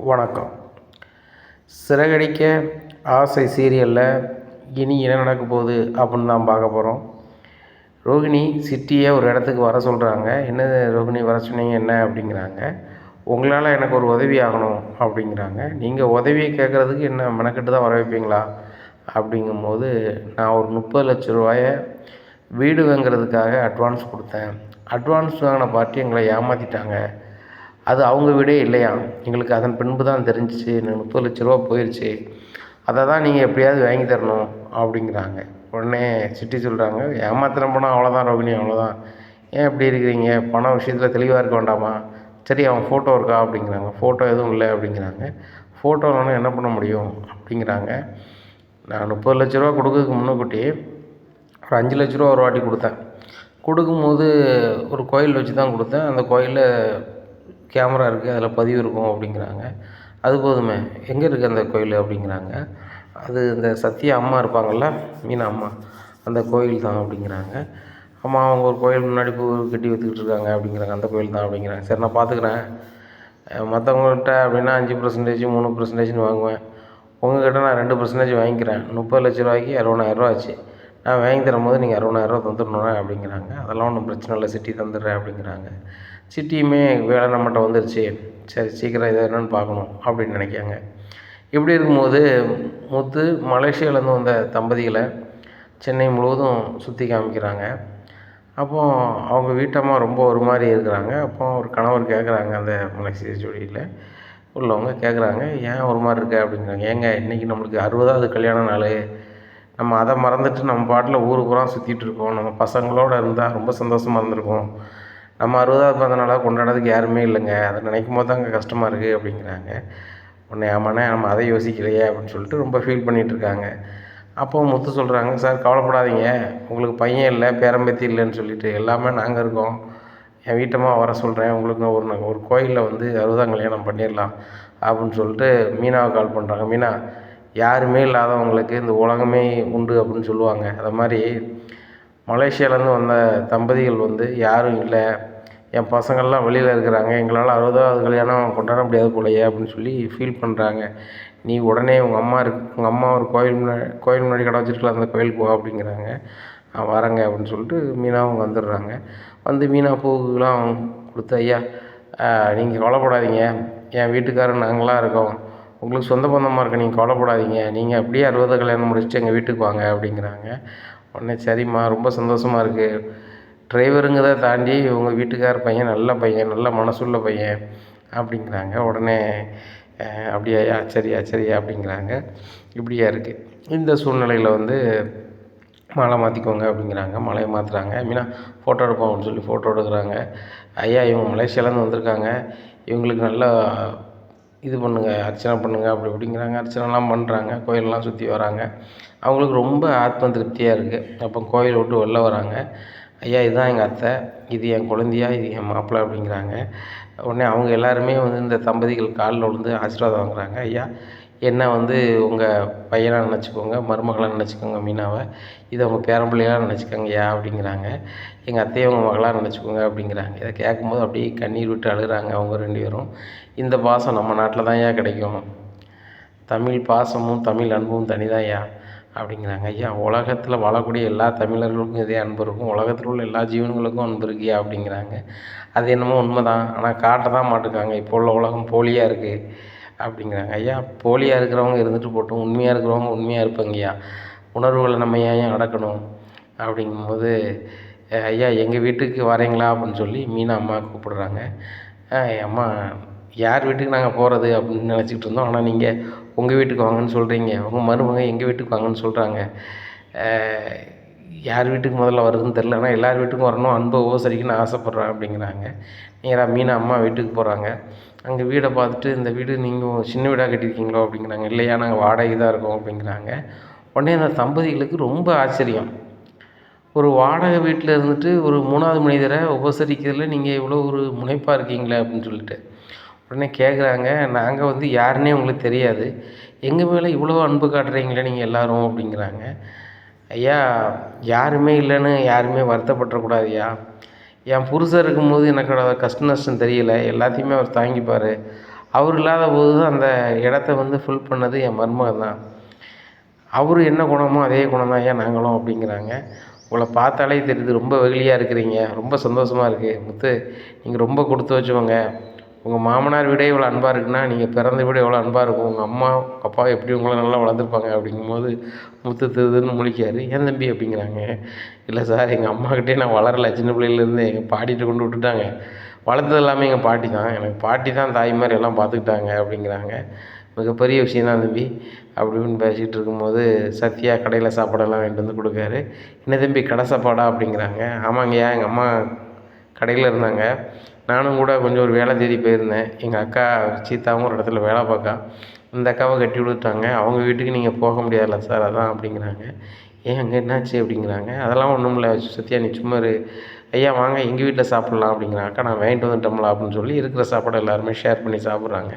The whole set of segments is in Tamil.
வணக்கம். சிறகடிக்க ஆசை சீரியலில் இனி என்ன நடக்க போகுது அப்படின்னு தான் பார்க்க போகிறோம். ரோகிணி சிட்டியை ஒரு இடத்துக்கு வர சொல்கிறாங்க. என்ன ரோகிணி வர சொன்னீங்க என்ன அப்படிங்கிறாங்க. உங்களால் எனக்கு ஒரு உதவி ஆகணும் அப்படிங்கிறாங்க. நீங்கள் உதவியை கேட்குறதுக்கு என்ன மெனக்கெட்டு தான் வர வைப்பீங்களா அப்படிங்கும்போது, நான் ஒரு 30 லட்ச ரூபாயை வீடு வாங்கிறதுக்காக அட்வான்ஸ் கொடுத்தேன். அட்வான்ஸ் வாங்கின பார்ட்டி எங்களை ஏமாற்றிட்டாங்க. அது அவங்க வீடே இல்லையாம். எங்களுக்கு அதன் பின்பு தான் தெரிஞ்சிச்சு. எனக்கு 30 லட்ச ரூபா போயிடுச்சு. அதை தான் நீங்கள் எப்படியாவது வாங்கி தரணும் அப்படிங்கிறாங்க. உடனே சிட்டி சொல்கிறாங்க, ஏமாத்திரம் போனால் அவ்வளோதான் ரோகிணி, அவ்வளோதான். ஏன் இப்படி இருக்கிறீங்க? பணம் விஷயத்தில் தெளிவாக இருக்க வேண்டாமா? சரி, அவன் ஃபோட்டோ இருக்கா அப்படிங்கிறாங்க. ஃபோட்டோ எதுவும் இல்லை அப்படிங்கிறாங்க. ஃபோட்டோ இல்லைன்னா என்ன பண்ண முடியும் அப்படிங்கிறாங்க. நான் 30 லட்ச ரூபா கொடுக்கறதுக்கு முன்னக்கூட்டி ஒரு 5 லட்ச ரூபா ஒரு வாட்டி கொடுத்தேன். கொடுக்கும்போது ஒரு கோயில் வச்சு தான் கொடுத்தேன். அந்த கோயிலில் கேமரா இருக்குது, அதில் பதிவு இருக்கும் அப்படிங்கிறாங்க. அது போதுமே, எங்கே இருக்குது அந்த கோயில் அப்படிங்கிறாங்க. அது இந்த சத்யா அம்மா இருப்பாங்கள்ல, மீனா அம்மா, அந்த கோயில் தான் அப்படிங்கிறாங்க. அம்மா அவங்க ஒரு கோயில் முன்னாடி பூ கட்டி வச்சுக்கிட்டு இருக்காங்க அப்படிங்கிறாங்க. அந்த கோயில் தான் அப்படிங்கிறாங்க. சரி, நான் பார்த்துக்குறேன். மற்றவங்கள்ட்ட அப்படின்னா 5%, 3%ன்னு வாங்குவேன். உங்கள்கிட்ட நான் 2% வாங்கிக்கிறேன். 30 லட்ச ரூபாய்க்கு 60,000 ஆச்சு. நான் வாங்கி தரும்போது நீங்கள் 60,000 தந்துடணும் அப்படிங்கிறாங்க. அதெல்லாம் ஒன்றும் பிரச்சனை இல்லை சிட்டி, தந்துடுறேன் அப்படிங்கிறாங்க. சிட்டியுமே வேலை நம்மகிட்ட வந்துருச்சு, சரி சீக்கிரம் இதை என்னென்னு பார்க்கணும் அப்படின்னு நினைக்காங்க. இப்படி இருக்கும்போது முத்து மலேசியாவிலேருந்து வந்த தம்பதிகளை சென்னை முழுவதும் சுற்றி காமிக்கிறாங்க. அப்போது அவங்க வீட்டம்மா ரொம்ப ஒரு மாதிரி இருக்கிறாங்க. அப்போ ஒரு கணவர் கேட்குறாங்க, அந்த மலேசிய ஜோடியில் உள்ளவங்க கேட்குறாங்க, ஏன் ஒரு மாதிரி இருக்க அப்படிங்கிறாங்க. ஏங்க, இன்றைக்கி நம்மளுக்கு 60வது கல்யாண நாள், நம்ம அதை மறந்துட்டு நம்ம பாட்டில் ஊர் பூரா சுற்றிட்டு இருக்கோம். நம்ம பசங்களோடு இருந்தால் ரொம்ப சந்தோஷமாக இருந்திருக்கோம். நம்ம 60வது பிறந்த நாளாக கொண்டாடுறதுக்கு யாருமே இல்லைங்க. அதை நினைக்கும் போது தாங்க கஷ்டமாக இருக்குது அப்படிங்கிறாங்க. உடனே ஆமாண்ணே, நம்ம அதை யோசிக்கலையே அப்படின்னு சொல்லிட்டு ரொம்ப ஃபீல் பண்ணிகிட்ருக்காங்க. அப்போ முத்து சொல்கிறாங்க, சார் கவலைப்படாதீங்க, உங்களுக்கு பையன் இல்லை, பேரம்பேத்தி இல்லைன்னு சொல்லிட்டு எல்லாமே நாங்கள் இருக்கோம். என் வீட்டம்மா வர சொல்கிறேன், உங்களுக்கு ஒரு கோயிலில் வந்து 60ஆம் கல்யாணம் பண்ணிடலாம் அப்படின்னு சொல்லிட்டு மீனாவை கால் பண்ணுறாங்க. மீனா, யாருமே இல்லாதவங்களுக்கு இந்த உலகமே உண்டு அப்படின்னு சொல்லுவாங்க. அதை மாதிரி மலேசியாவிலேருந்து வந்த தம்பதிகள் வந்து யாரும் இல்லை, என் பசங்கள்லாம் வெளியில் இருக்கிறாங்க, எங்களால் 60வது கல்யாணம் கொண்டாட முடியாது போலையே அப்படின்னு சொல்லி ஃபீல் பண்ணுறாங்க. நீ உடனே உங்கள் அம்மா ஒரு கோயில் முன்னாடி கடை வச்சுருக்கலாம், அந்த கோயிலுக்கு போ அப்படிங்கிறாங்க. வரேங்க அப்படின்னு சொல்லிட்டு மீனாவும் வந்துடுறாங்க. வந்து மீனா பூவுக்குலாம் கொடுத்து, ஐயா நீங்கள் கவலைப்படாதீங்க, என் வீட்டுக்காரர் நாங்களாம் இருக்கோம், உங்களுக்கு சொந்த பந்தமாக இருக்க, நீங்கள் கவலைப்படாதீங்க, நீங்கள் அப்படியே 60வது கல்யாணம் முடிச்சுட்டு எங்கள் வீட்டுக்கு வாங்க அப்படிங்கிறாங்க. உடனே சரிம்மா, ரொம்ப சந்தோஷமாக இருக்குது, டிரைவருங்கிறத தாண்டி உங்கள் வீட்டுக்கார பையன் நல்ல பையன், நல்ல மனசுள்ள பையன் அப்படிங்கிறாங்க. உடனே அப்படியா, சரியா அப்படிங்கிறாங்க. இப்படியா இருக்குது. இந்த சூழ்நிலையில் வந்து மாலை மாற்றிக்கோங்க அப்படிங்கிறாங்க. மாலையை மாற்றுறாங்க. மீனா ஃபோட்டோ எடுப்போம் அப்படின்னு சொல்லி ஃபோட்டோ எடுக்கிறாங்க. ஐயா, இவங்க மலேசியாவிலேருந்து வந்திருக்காங்க, இவங்களுக்கு நல்லா இது பண்ணுங்கள், அர்ச்சனை பண்ணுங்கள் அப்படி இப்படிங்கிறாங்க. அர்ச்சனைலாம் பண்ணுறாங்க, கோயிலெலாம் சுற்றி வராங்க. அவங்களுக்கு ரொம்ப ஆத்ம திருப்தியாக இருக்குது. அப்போ கோயிலை விட்டு வெளில வராங்க. ஐயா, இதுதான் எங்கள் அத்தை, இது என் குழந்தையா, இது என் மாப்பிள்ளை அப்படிங்கிறாங்க. உடனே அவங்க எல்லாருமே வந்து இந்த தம்பதிகள் காலில் விழுந்து ஆசீர்வாதம் வாங்குறாங்க. ஐயா, என்ன வந்து உங்கள் பையனாக நினச்சிக்கோங்க, மருமகளாக நினச்சிக்கோங்க மீனாவை, இதை உங்கள் பேரம்பிள்ளையாக நினச்சிக்கோங்க ஐயா அப்படிங்கிறாங்க. எங்கள் அத்தையை உங்கள் மகளாக நினச்சிக்கோங்க அப்படிங்கிறாங்க. இதை கேட்கும்போது அப்படியே கண்ணீர் விட்டு அழுகிறாங்க அவங்க 2 பேரும். இந்த பாசம் நம்ம நாட்டில் தான் ஐயா கிடைக்கும். தமிழ் பாசமும் தமிழ் அன்பும் தனிதான் ஐயா அப்படிங்கிறாங்க. ஐயா, உலகத்தில் வாழக்கூடிய எல்லா தமிழர்களுக்கும் இதே அன்பு இருக்கும், உலகத்தில் உள்ள எல்லா ஜீவன்களுக்கும் அன்பு இருக்கியா அப்படிங்கிறாங்க. அது என்னமோ உண்மைதான், ஆனால் காட்ட தான் மாட்டுக்காங்க. இப்போ உள்ள உலகம் போலியாக இருக்குது அப்படிங்கிறாங்க. ஐயா, போலியாக இருக்கிறவங்க இருந்துட்டு போட்டும், உண்மையாக இருக்கிறவங்க உண்மையாக இருப்பாங்கய்யா, உணர்வுகளை நம்ம ஏன் அடக்கணும் அப்படிங்கும்போது, ஐயா எங்கள் வீட்டுக்கு வரீங்களா அப்படின்னு சொல்லி மீனா அம்மா கூப்பிடுறாங்க. அம்மா, யார் வீட்டுக்கு நாங்கள் போகிறது அப்படின்னு நினச்சிக்கிட்டு இருந்தோம், ஆனால் நீங்கள் உங்கள் வீட்டுக்கு வாங்கன்னு சொல்கிறீங்க, உங்கள் மருமக எங்கள் வீட்டுக்கு வாங்கன்னு சொல்கிறாங்க. யார் வீட்டுக்கு முதல்ல வருதுன்னு தெரில, ஆனால் எல்லார் வீட்டுக்கும் வரணும், அன்பை உபசரிக்கணும்னு ஆசைப்பட்றேன் அப்படிங்கிறாங்க. நேராக மீனா அம்மா வீட்டுக்கு போகிறாங்க. அங்கே வீடை பார்த்துட்டு, இந்த வீடு நீங்கள் சின்ன வீடாக கட்டியிருக்கீங்களோ அப்படிங்கிறாங்க. இல்லையா, நாங்கள் வாடகை தான் இருக்கோம் அப்படிங்கிறாங்க. உடனே அந்த தம்பதிகளுக்கு ரொம்ப ஆச்சரியம். ஒரு வாடகை வீட்டில் இருந்துட்டு ஒரு 3வது மனிதரை உபசரிக்கிறதுல நீங்கள் இவ்வளோ ஒரு முனைப்பாக இருக்கீங்களே அப்படின்னு சொல்லிட்டு உடனே கேட்குறாங்க, நாங்கள் வந்து யாருன்னே உங்களுக்கு தெரியாது, எங்கள் மேலே இவ்வளோ அன்பு காட்டுறீங்களே நீங்கள் எல்லோரும் அப்படிங்கிறாங்க. ஐயா, யாருமே இல்லைன்னு யாருமே வருத்தப்பட்டுறக்கூடாது ஐயா. என் புருஷன் இருக்கும்போது எனக்கு கஷ்ட நஷ்டம் தெரியல, எல்லாத்தையுமே அவர் தாங்கிப்பார். அவர் இல்லாத போது தான் அந்த இடத்த வந்து ஃபில் பண்ணது என் மருமகன் தான். அவரு என்ன குணமோ அதே குணம் தான் ஐயா நாங்களும் அப்படிங்கிறாங்க. உங்களை பார்த்தாலே தெரியுது ரொம்ப வெகுளியாக இருக்கிறீங்க, ரொம்ப சந்தோஷமாக இருக்குது முத்து, நீங்கள் ரொம்ப கொடுத்து வச்சவங்க. உங்கள் மாமனார் வீடே இவ்வளோ அன்பாக இருக்குன்னா நீங்கள் பிறந்த வீடு எவ்வளோ அன்பாக இருக்கும், உங்கள் அம்மா அப்பா எப்படி உங்களை நல்லா வளர்த்துருப்பாங்க அப்படிங்கும்போது முத்து திருதுன்னு முழிக்காரு. ஏன் தம்பி அப்படிங்கிறாங்க. இல்லை சார், எங்கள் அம்மாக்கிட்டே நான் வளரலை, சின்ன பிள்ளையிலேருந்து எங்கள் பாட்டிகிட்ட கொண்டு விட்டுட்டாங்க, வளர்த்தது எல்லாமே எங்கள் பாட்டி தான், எனக்கு பாட்டி தான் தாய் மாதிரி எல்லாம் பார்த்துக்கிட்டாங்க அப்படிங்கிறாங்க. மிகப்பெரிய விஷயந்தான் தம்பி அப்படின்னு பேசிகிட்டு இருக்கும்போது சத்யா கடையில் சாப்பாடெல்லாம் வாங்கிட்டு வந்து கொடுக்காரு. என்ன தம்பி கடை சாப்பாடா அப்படிங்கிறாங்க. ஆமாங்கய்யா, எங்கள் அம்மா கடையில் இருந்தாங்க, நானும் கூட கொஞ்சம் ஒரு வேலை தேடி போயிருந்தேன். எங்கள் அக்கா சீதாவும் ஒரு இடத்துல வேலை பார்க்கா, இந்த அக்காவை கட்டி விட்டுட்டாங்க, அவங்க வீட்டுக்கு நீங்கள் போக முடியாதுல்ல சார், அதான் அப்படிங்கிறாங்க. ஏன் அங்கே என்னாச்சு அப்படிங்கிறாங்க. அதெல்லாம் ஒன்றும் இல்லை சத்யா, நீ சும்மா இரு. ஐயா வாங்க எங்கள் வீட்டில் சாப்பிட்லாம் அப்படிங்கிறாங்க. அக்கா நான் வாங்கிட்டு வந்துட்டோம்ல அப்படின்னு சொல்லி இருக்கிற சாப்பாடை எல்லாருமே ஷேர் பண்ணி சாப்பிட்றாங்க.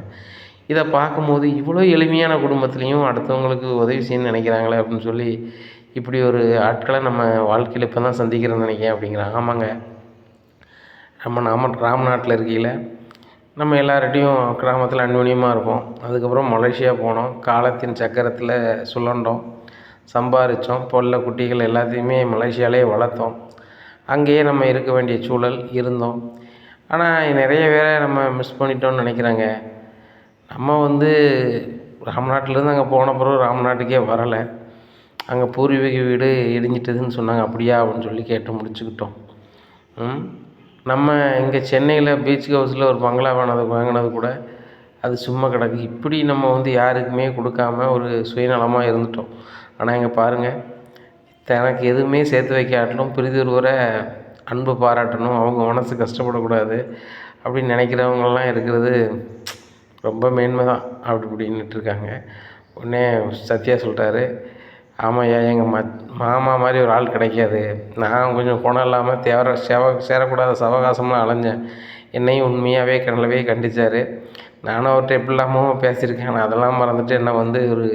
இதை பார்க்கும்போது இவ்வளோ எளிமையான குடும்பத்துலேயும் அடுத்தவங்களுக்கு உதவி செய்யணும்னு நினைக்கிறாங்களே அப்படின்னு சொல்லி, இப்படி ஒரு ஆட்களை நம்ம வாழ்க்கையில் இப்போ தான் சந்திக்கிறேன்னு நினைக்கிறேன் அப்படிங்கிறாங்க. ஆமாங்க, நம்ம ராம்நாட்டில் இருக்கையில் நம்ம எல்லார்கிட்டையும் கிராமத்தில் அந்யோன்யமாக இருப்போம். அதுக்கப்புறம் மலேசியா போனோம், காலத்தின் சக்கரத்தில் சுழண்டோம், சம்பாரித்தோம், பொல்ல குட்டிகள் எல்லாத்தையுமே மலேசியாவிலே வளர்த்தோம். அங்கேயே நம்ம இருக்க வேண்டிய சூழல் இருந்தோம். ஆனால் நிறைய பேரை நம்ம மிஸ் பண்ணிட்டோம்னு நினைக்கிறாங்க. நம்ம வந்து ராம்நாட்டிலேருந்து அங்கே போன பிறகு ராம்நாட்டுக்கே வரலை. அங்கே பூர்வீக வீடு இடிஞ்சிட்டதுன்னு சொன்னாங்க. அப்படியா அப்படின்னு சொல்லி கேட்டு முடிச்சுக்கிட்டோம். நம்ம இங்கே சென்னையில் பீச் ஹவுஸில் ஒரு பங்களா வாங்கினது கூட அது சும்மா கிடக்கு. இப்படி நம்ம வந்து யாருக்குமே கொடுக்காம ஒரு சுயநலமாக இருந்துட்டோம். ஆனால் இங்கே பாருங்கள், தனக்கு எதுவுமே சேர்த்து வைக்காட்டிலும் பிரிதொருவரை அன்பு பாராட்டணும், அவங்க மனசு கஷ்டப்படக்கூடாது அப்படின்னு நினைக்கிறவங்கெல்லாம் இருக்கிறது ரொம்ப மேன்மை தான் அப்படி இப்படின்னுட்டுருக்காங்க. உடனே சத்யா சொல்லிட்டாரு, ஆமாய்யா, எங்கள் மாமா மாதிரி ஒரு ஆள் கிடைக்காது, நான் கொஞ்சம் குணம் இல்லாமல் சேரக்கூடாத சவகாசம்லாம் அலைஞ்சேன், என்னையும் உண்மையாகவே கடலவே கண்டிச்சார். நானும் அவர்கிட்ட எப்படி இல்லாமல் பேசியிருக்கேன், நான் அதெல்லாம் மறந்துட்டு என்னை வந்து ஒரு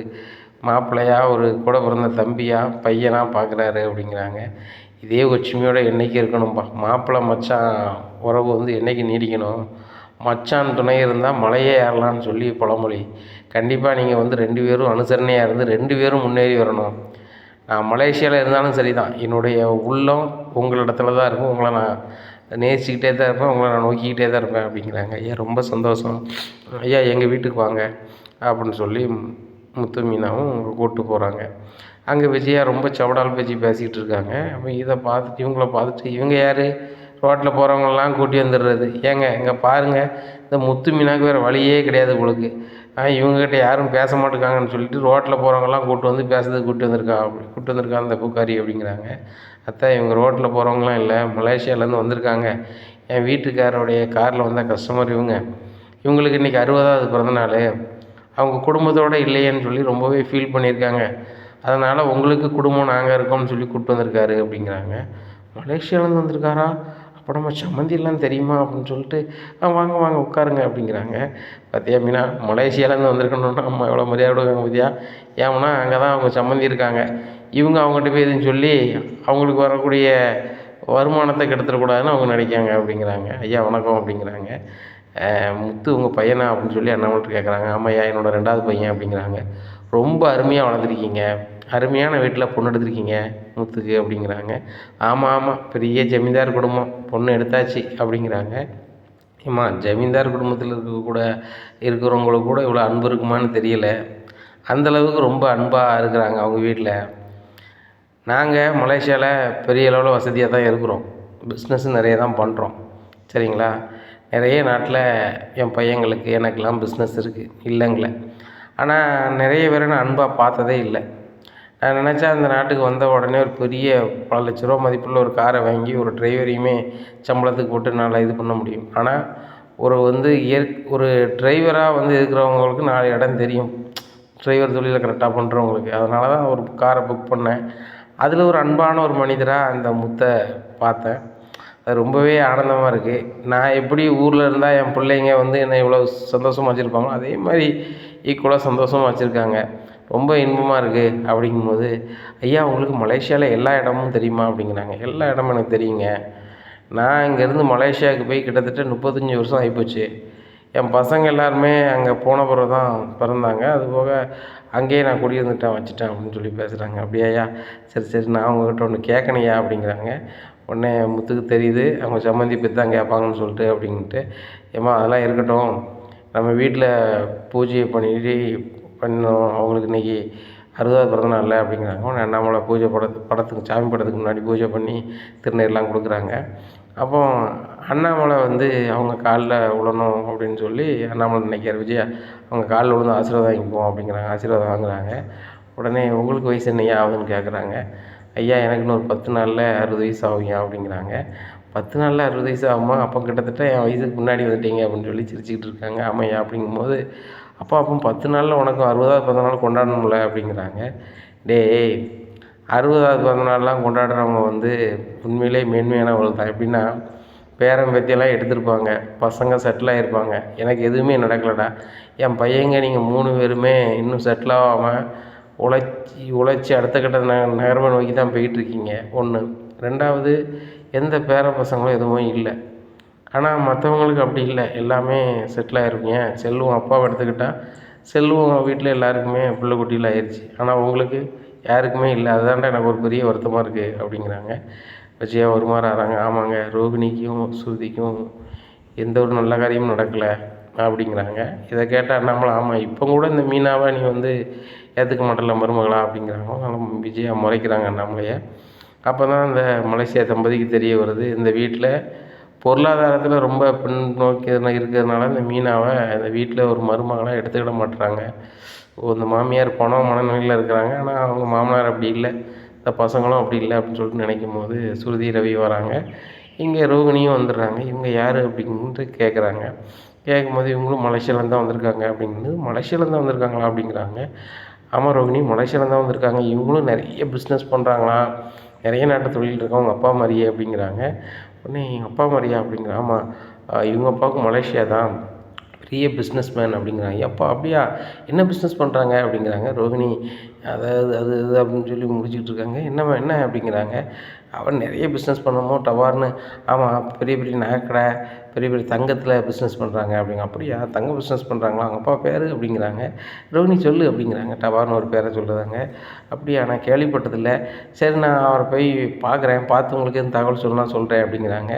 மாப்பிள்ளையாக, ஒரு கூட பிறந்த தம்பியாக, பையனாக பார்க்குறாரு அப்படிங்கிறாங்க. இதே ஒற்றுமையோடு என்றைக்கு இருக்கணும்ப்பா, மாப்பிள்ளை மச்சான் உறவு வந்து என்றைக்கு நீடிக்கணும், மச்சான் துணை இருந்தால் மலையே ஏறலான்னு சொல்லி பழமொழி. கண்டிப்பாக நீங்கள் வந்து 2 பேரும் அனுசரணையாக இருந்து 2 பேரும் முன்னேறி வரணும். நான் மலேசியாவில் இருந்தாலும் சரி தான், என்னுடைய உள்ளம் உங்களிடத்துல தான் இருக்கும், உங்களை நான் நேசிக்கிட்டே தான் இருப்பேன், உங்களை நான் நோக்கிக்கிட்டே தான் இருப்பேன் அப்படிங்கிறாங்க. ஐயா ரொம்ப சந்தோஷம் ஐயா, எங்கள் வீட்டுக்கு வாங்க அப்படின்னு சொல்லி முத்து மீனாவும் கூப்பிட்டு போகிறாங்க. அங்கே விஜயா ரொம்ப சவடால் பேச்சு பேசிக்கிட்டு இருக்காங்க. அப்போ இதை பார்த்துட்டு இவங்கள பார்த்துட்டு, இவங்க யார், ரோட்டில் போகிறவங்களெலாம் கூட்டி வந்துடுறது. ஏங்க இங்கே பாருங்கள், இந்த முத்து மீனாவுக்கு வேறு வழியே கிடையாது உங்களுக்கு, இவங்ககிட்ட யாரும் பேச மாட்டேங்காங்கன்னு சொல்லிட்டு ரோட்டில் போகிறவங்கலாம் கூப்பிட்டு வந்திருக்கா அந்த பூக்காரி அப்படிங்கிறாங்க. அத்தை, இவங்க ரோட்டில் போகிறவங்களாம் இல்லை, மலேசியாவிலேருந்து வந்திருக்காங்க, என் வீட்டுக்காரோடைய காரில் வந்த கஸ்டமர் இவங்களுக்கு இன்றைக்கி 60வது பிறந்தநாள், அவங்க குடும்பத்தோடு இல்லையேன்னு சொல்லி ரொம்பவே ஃபீல் பண்ணியிருக்காங்க, அதனால் உங்களுக்கு குடும்பம் நாங்கள் இருக்கோம்னு சொல்லி கூப்பிட்டு வந்திருக்காரு அப்படிங்கிறாங்க. மலேசியாவிலேருந்து வந்திருக்காரா, அப்போ நம்ம சம்மந்தியெல்லாம் தெரியுமா அப்படின்னு சொல்லிட்டு, வாங்க வாங்க உட்காருங்க அப்படிங்கிறாங்க. பார்த்தியா மீனா, மலேசியாவிலேருந்து வந்திருக்கணுன்னா நம்ம எவ்வளோ மரியாதை கொடுக்காங்க பார்த்தியா, ஏன்னா அங்கே தான் அவங்க சம்மந்தி இருக்காங்க, இவங்க அவங்ககிட்ட போய் எதுன்னு சொல்லி அவங்களுக்கு வரக்கூடிய வருமானத்தை கெடுத்துடக்கூடாதுன்னு அவங்க நினைக்காங்க அப்படிங்கிறாங்க. ஐயா வணக்கம் அப்படிங்கிறாங்க. முத்து உங்கள் பையனா அப்படின்னு சொல்லி அண்ணாமல்கிட்ட கேட்குறாங்க. ஆமாய்யா, என்னோடய 2வது பையன் அப்படிங்கிறாங்க. ரொம்ப அருமையாக வளர்த்துருக்கீங்க, அருமையான வீட்டில் பொண்ணு எடுத்திருக்கீங்க முத்துக்கு அப்படிங்கிறாங்க. ஆமாம், பெரிய ஜமீன்தார் குடும்பம், பொண்ணு எடுத்தாச்சு அப்படிங்கிறாங்க. ஏம்மா, ஜமீன்தார் குடும்பத்தில் இருக்கிறவங்களுக்கு கூட இவ்வளோ அன்பு இருக்குமான்னு தெரியல, அந்தளவுக்கு ரொம்ப அன்பாக இருக்கிறாங்க அவங்க வீட்டில். நாங்கள் மலேசியாவில் பெரிய அளவில் வசதியாக தான் இருக்கிறோம், பிஸ்னஸ்ஸும் நிறைய தான் பண்ணுறோம், சரிங்களா. நிறைய நாட்டில் என் பையங்களுக்கு எனக்கெல்லாம் பிஸ்னஸ் இருக்குது, இல்லைங்களே. ஆனால் நிறைய பேரை நான் அன்பாக பார்த்ததே இல்லை. நான் நினச்சா அந்த நாட்டுக்கு வந்த உடனே ஒரு பெரிய பல லட்ச ரூபா மதிப்புள்ள ஒரு காரை வாங்கி ஒரு டிரைவரையுமே சம்பளத்துக்கு போட்டு என்னால் இது பண்ண முடியும். ஆனால் ஒரு டிரைவராக வந்து இருக்கிறவங்களுக்கு 4 இடம் தெரியும், டிரைவர் தொழிலை கரெக்டாக பண்ணுறவங்களுக்கு. அதனால தான் ஒரு காரை புக் பண்ணேன். அதில் ஒரு அன்பான ஒரு மனிதராக அந்த முத்தை பார்த்தேன். அது ரொம்பவே ஆனந்தமாக இருக்குது. நான் எப்படி ஊரில் இருந்தால் என் பிள்ளைங்க வந்து என்னை இவ்வளோ சந்தோஷமாக வச்சுருப்பாங்களோ அதே மாதிரி ஈக்குவலாக சந்தோஷமாக வச்சுருக்காங்க. ரொம்ப இன்பமாக இருக்குது அப்படிங்கும்போது, ஐயா உங்களுக்கு மலேசியாவில் எல்லா இடமும் தெரியுமா அப்படிங்கிறாங்க. எல்லா இடமும் எனக்கு தெரியுங்க, நான் இங்கேருந்து மலேசியாவுக்கு போய் கிட்டத்தட்ட 35 வருஷம் ஆகிப்போச்சு. என் பசங்க எல்லாருமே அங்கே போன பிறகு தான் பிறந்தாங்க. அதுபோக அங்கேயே நான் குடியிருந்துட்டேன் வச்சுட்டேன் அப்படின்னு சொல்லி பேசுகிறாங்க. அப்படியாய்யா, சரி சரி நான் உங்ககிட்ட ஒன்று கேட்கணுய்யா அப்படிங்கிறாங்க. உடனே முத்துக்கு தெரியுது அவங்க சம்மந்தி பற்றி தான் கேட்பாங்கன்னு சொல்லிட்டு அப்படின்ட்டு, ஏம்மா அதெல்லாம் இருக்கட்டும், நம்ம வீட்டில் பூஜையை பண்ணிட்டு பண்ணோம், அவங்களுக்கு இன்றைக்கி 60வது பிறந்தநாள் அப்படிங்கிறாங்க. உடனே அண்ணாமலை பூஜை படத்துக்கு சாமி படத்துக்கு முன்னாடி பூஜை பண்ணி திருநீர்லாம் கொடுக்குறாங்க. அப்போ அண்ணாமலை வந்து அவங்க காலில் விழணும் அப்படின்னு சொல்லி அண்ணாமலை நினைக்கிறார். விஜயா அவங்க காலில் விழுந்து ஆசீர்வாதம் வாங்கிப்போம் அப்படிங்கிறாங்க. ஆசீர்வாதம் வாங்குறாங்க. உடனே உங்களுக்கு வயசு என்னையா ஆகுதுன்னு கேட்குறாங்க. ஐயா எனக்கு இன்னும் ஒரு 10 நாளில் 60 வயசு ஆகுங்க அப்படிங்கிறாங்க. 10 நாளில் 60 வயசு ஆகுமா? அப்போ கிட்டத்தட்ட என் வயசுக்கு முன்னாடி வந்துட்டீங்க அப்படின்னு சொல்லி சிரிச்சுக்கிட்டு இருக்காங்க. ஆமாய்யா அப்படிங்கும்போது, அப்போ 10 நாளில் உனக்கும் 60வது பிறந்தநாள் கொண்டாடணும்ல அப்படிங்கிறாங்க. டேய் 60வது பிறந்தநாள்லாம் கொண்டாடுறவங்க வந்து உண்மையிலே மேன்மையானவர்கள் தான். எப்படின்னா பேரன் பேத்தியெல்லாம் எடுத்திருப்பாங்க, பசங்க செட்டில் ஆகிருப்பாங்க. எனக்கு எதுவுமே நடக்கலடா. என் பையங்க நீங்கள் 3 பேருமே இன்னும் செட்டில் ஆகாமல் உழைச்சி அடுத்த கட்ட நகர்வை நோக்கி தான் போயிட்டுருக்கீங்க. 1. 2வது எந்த பேர பசங்களும் எதுவும் இல்லை. ஆனால் மற்றவங்களுக்கு அப்படி இல்லை, எல்லாமே செட்டில் ஆகிருக்கீங்க. செல்வம் அப்பாவை எடுத்துக்கிட்டால் செல்வம் வீட்டில் எல்லாருக்குமே பிள்ளை குட்டியில் ஆயிடுச்சு. ஆனால் உங்களுக்கு யாருக்குமே இல்லை. அதுதான்டா எனக்கு ஒரு பெரிய வருத்தமாக இருக்குது அப்படிங்கிறாங்க. விஜயா ஒரு மாதிரி ஆகிறாங்க. ஆமாங்க, ரோகிணிக்கும் ஸ்ருதிக்கும் எந்த ஒரு நல்ல காரியமும் நடக்கலை அப்படிங்கிறாங்க. இதை கேட்ட அண்ணாமலை, ஆமாம் இப்போ கூட இந்த மீனாவை நீ வந்து ஏற்றுக்க மாட்டல மருமகளா அப்படிங்கிறாங்க. விஜயா முறைக்கிறாங்க அண்ணாமலையை. அப்போ தான் இந்த மலேசியா தம்பதிக்கு தெரிய வருது, இந்த வீட்டில் பொருளாதாரத்தில் ரொம்ப பின்னோக்கி இருக்கிறதுனால இந்த மீனாவை இந்த வீட்டில் ஒரு மருமகளாக எடுத்துக்கிட மாட்டுறாங்க. இந்த மாமியார் பணம் மனநிலையில் இருக்கிறாங்க, ஆனால் அவங்க மாமனார் அப்படி இல்லை, இந்த பசங்களும் அப்படி இல்லை அப்படின்னு சொல்லிட்டு நினைக்கும் போது ஸ்ருதி ரவி வராங்க. இங்கே ரோகிணியும் வந்துடுறாங்க. இவங்க யார் அப்படின்ட்டு கேட்குறாங்க. கேட்கும்போது இவங்களும் மலேசியாவிலேருந்து தான் வந்திருக்காங்க அப்படிங்கிறது. மலேசியாவிலேருந்து தான் வந்திருக்காங்களா அப்படிங்கிறாங்க. ஆமாம் ரோகிணி, மலேசியாவிலேருந்து தான் வந்திருக்காங்க. இவங்களும் நிறைய பிஸ்னஸ் பண்ணுறாங்களாம், நிறைய நாட்டு தொழில் இருக்கா உங்கள் அப்பா மாதிரியே அப்படிங்கிறாங்க. உடனே எங்கள் அப்பா மாதிரியா அப்படிங்கிற. ஆமாம், இவங்க அப்பாவுக்கு மலேசியா தான் பெரிய பிஸ்னஸ் மேன் அப்படிங்கிறாங்க. அப்பா அப்படியா, என்ன பிஸ்னஸ் பண்ணுறாங்க அப்படிங்கிறாங்க. ரோகிணி அதாவது அது இது அப்படின்னு சொல்லி முடிச்சுக்கிட்டு இருக்காங்க. என்ன அப்படிங்கிறாங்க. அவன் நிறைய பிஸ்னஸ் பண்ணமோ டவார்னு. ஆமாம், பெரிய பெரிய நகைக்கடை, பெரிய பெரிய தங்கத்தில் பிஸ்னஸ் பண்ணுறாங்க அப்படிங்க. அப்படியா, தங்க பிஸ்னஸ் பண்ணுறாங்களா, அவங்க அப்பா பேர் அப்படிங்கிறாங்க. ரோகிணி சொல்லு அப்படிங்கிறாங்க. டவார்னு ஒரு பேரை சொல்லுறாங்க. அப்படியா, நான் கேள்விப்பட்டதில்லை. சரி நான் அவரை போய் பார்க்குறேன், பார்த்து உங்களுக்கு எதுவும் தகவல் சொல்லலாம் சொல்கிறேன் அப்படிங்கிறாங்க.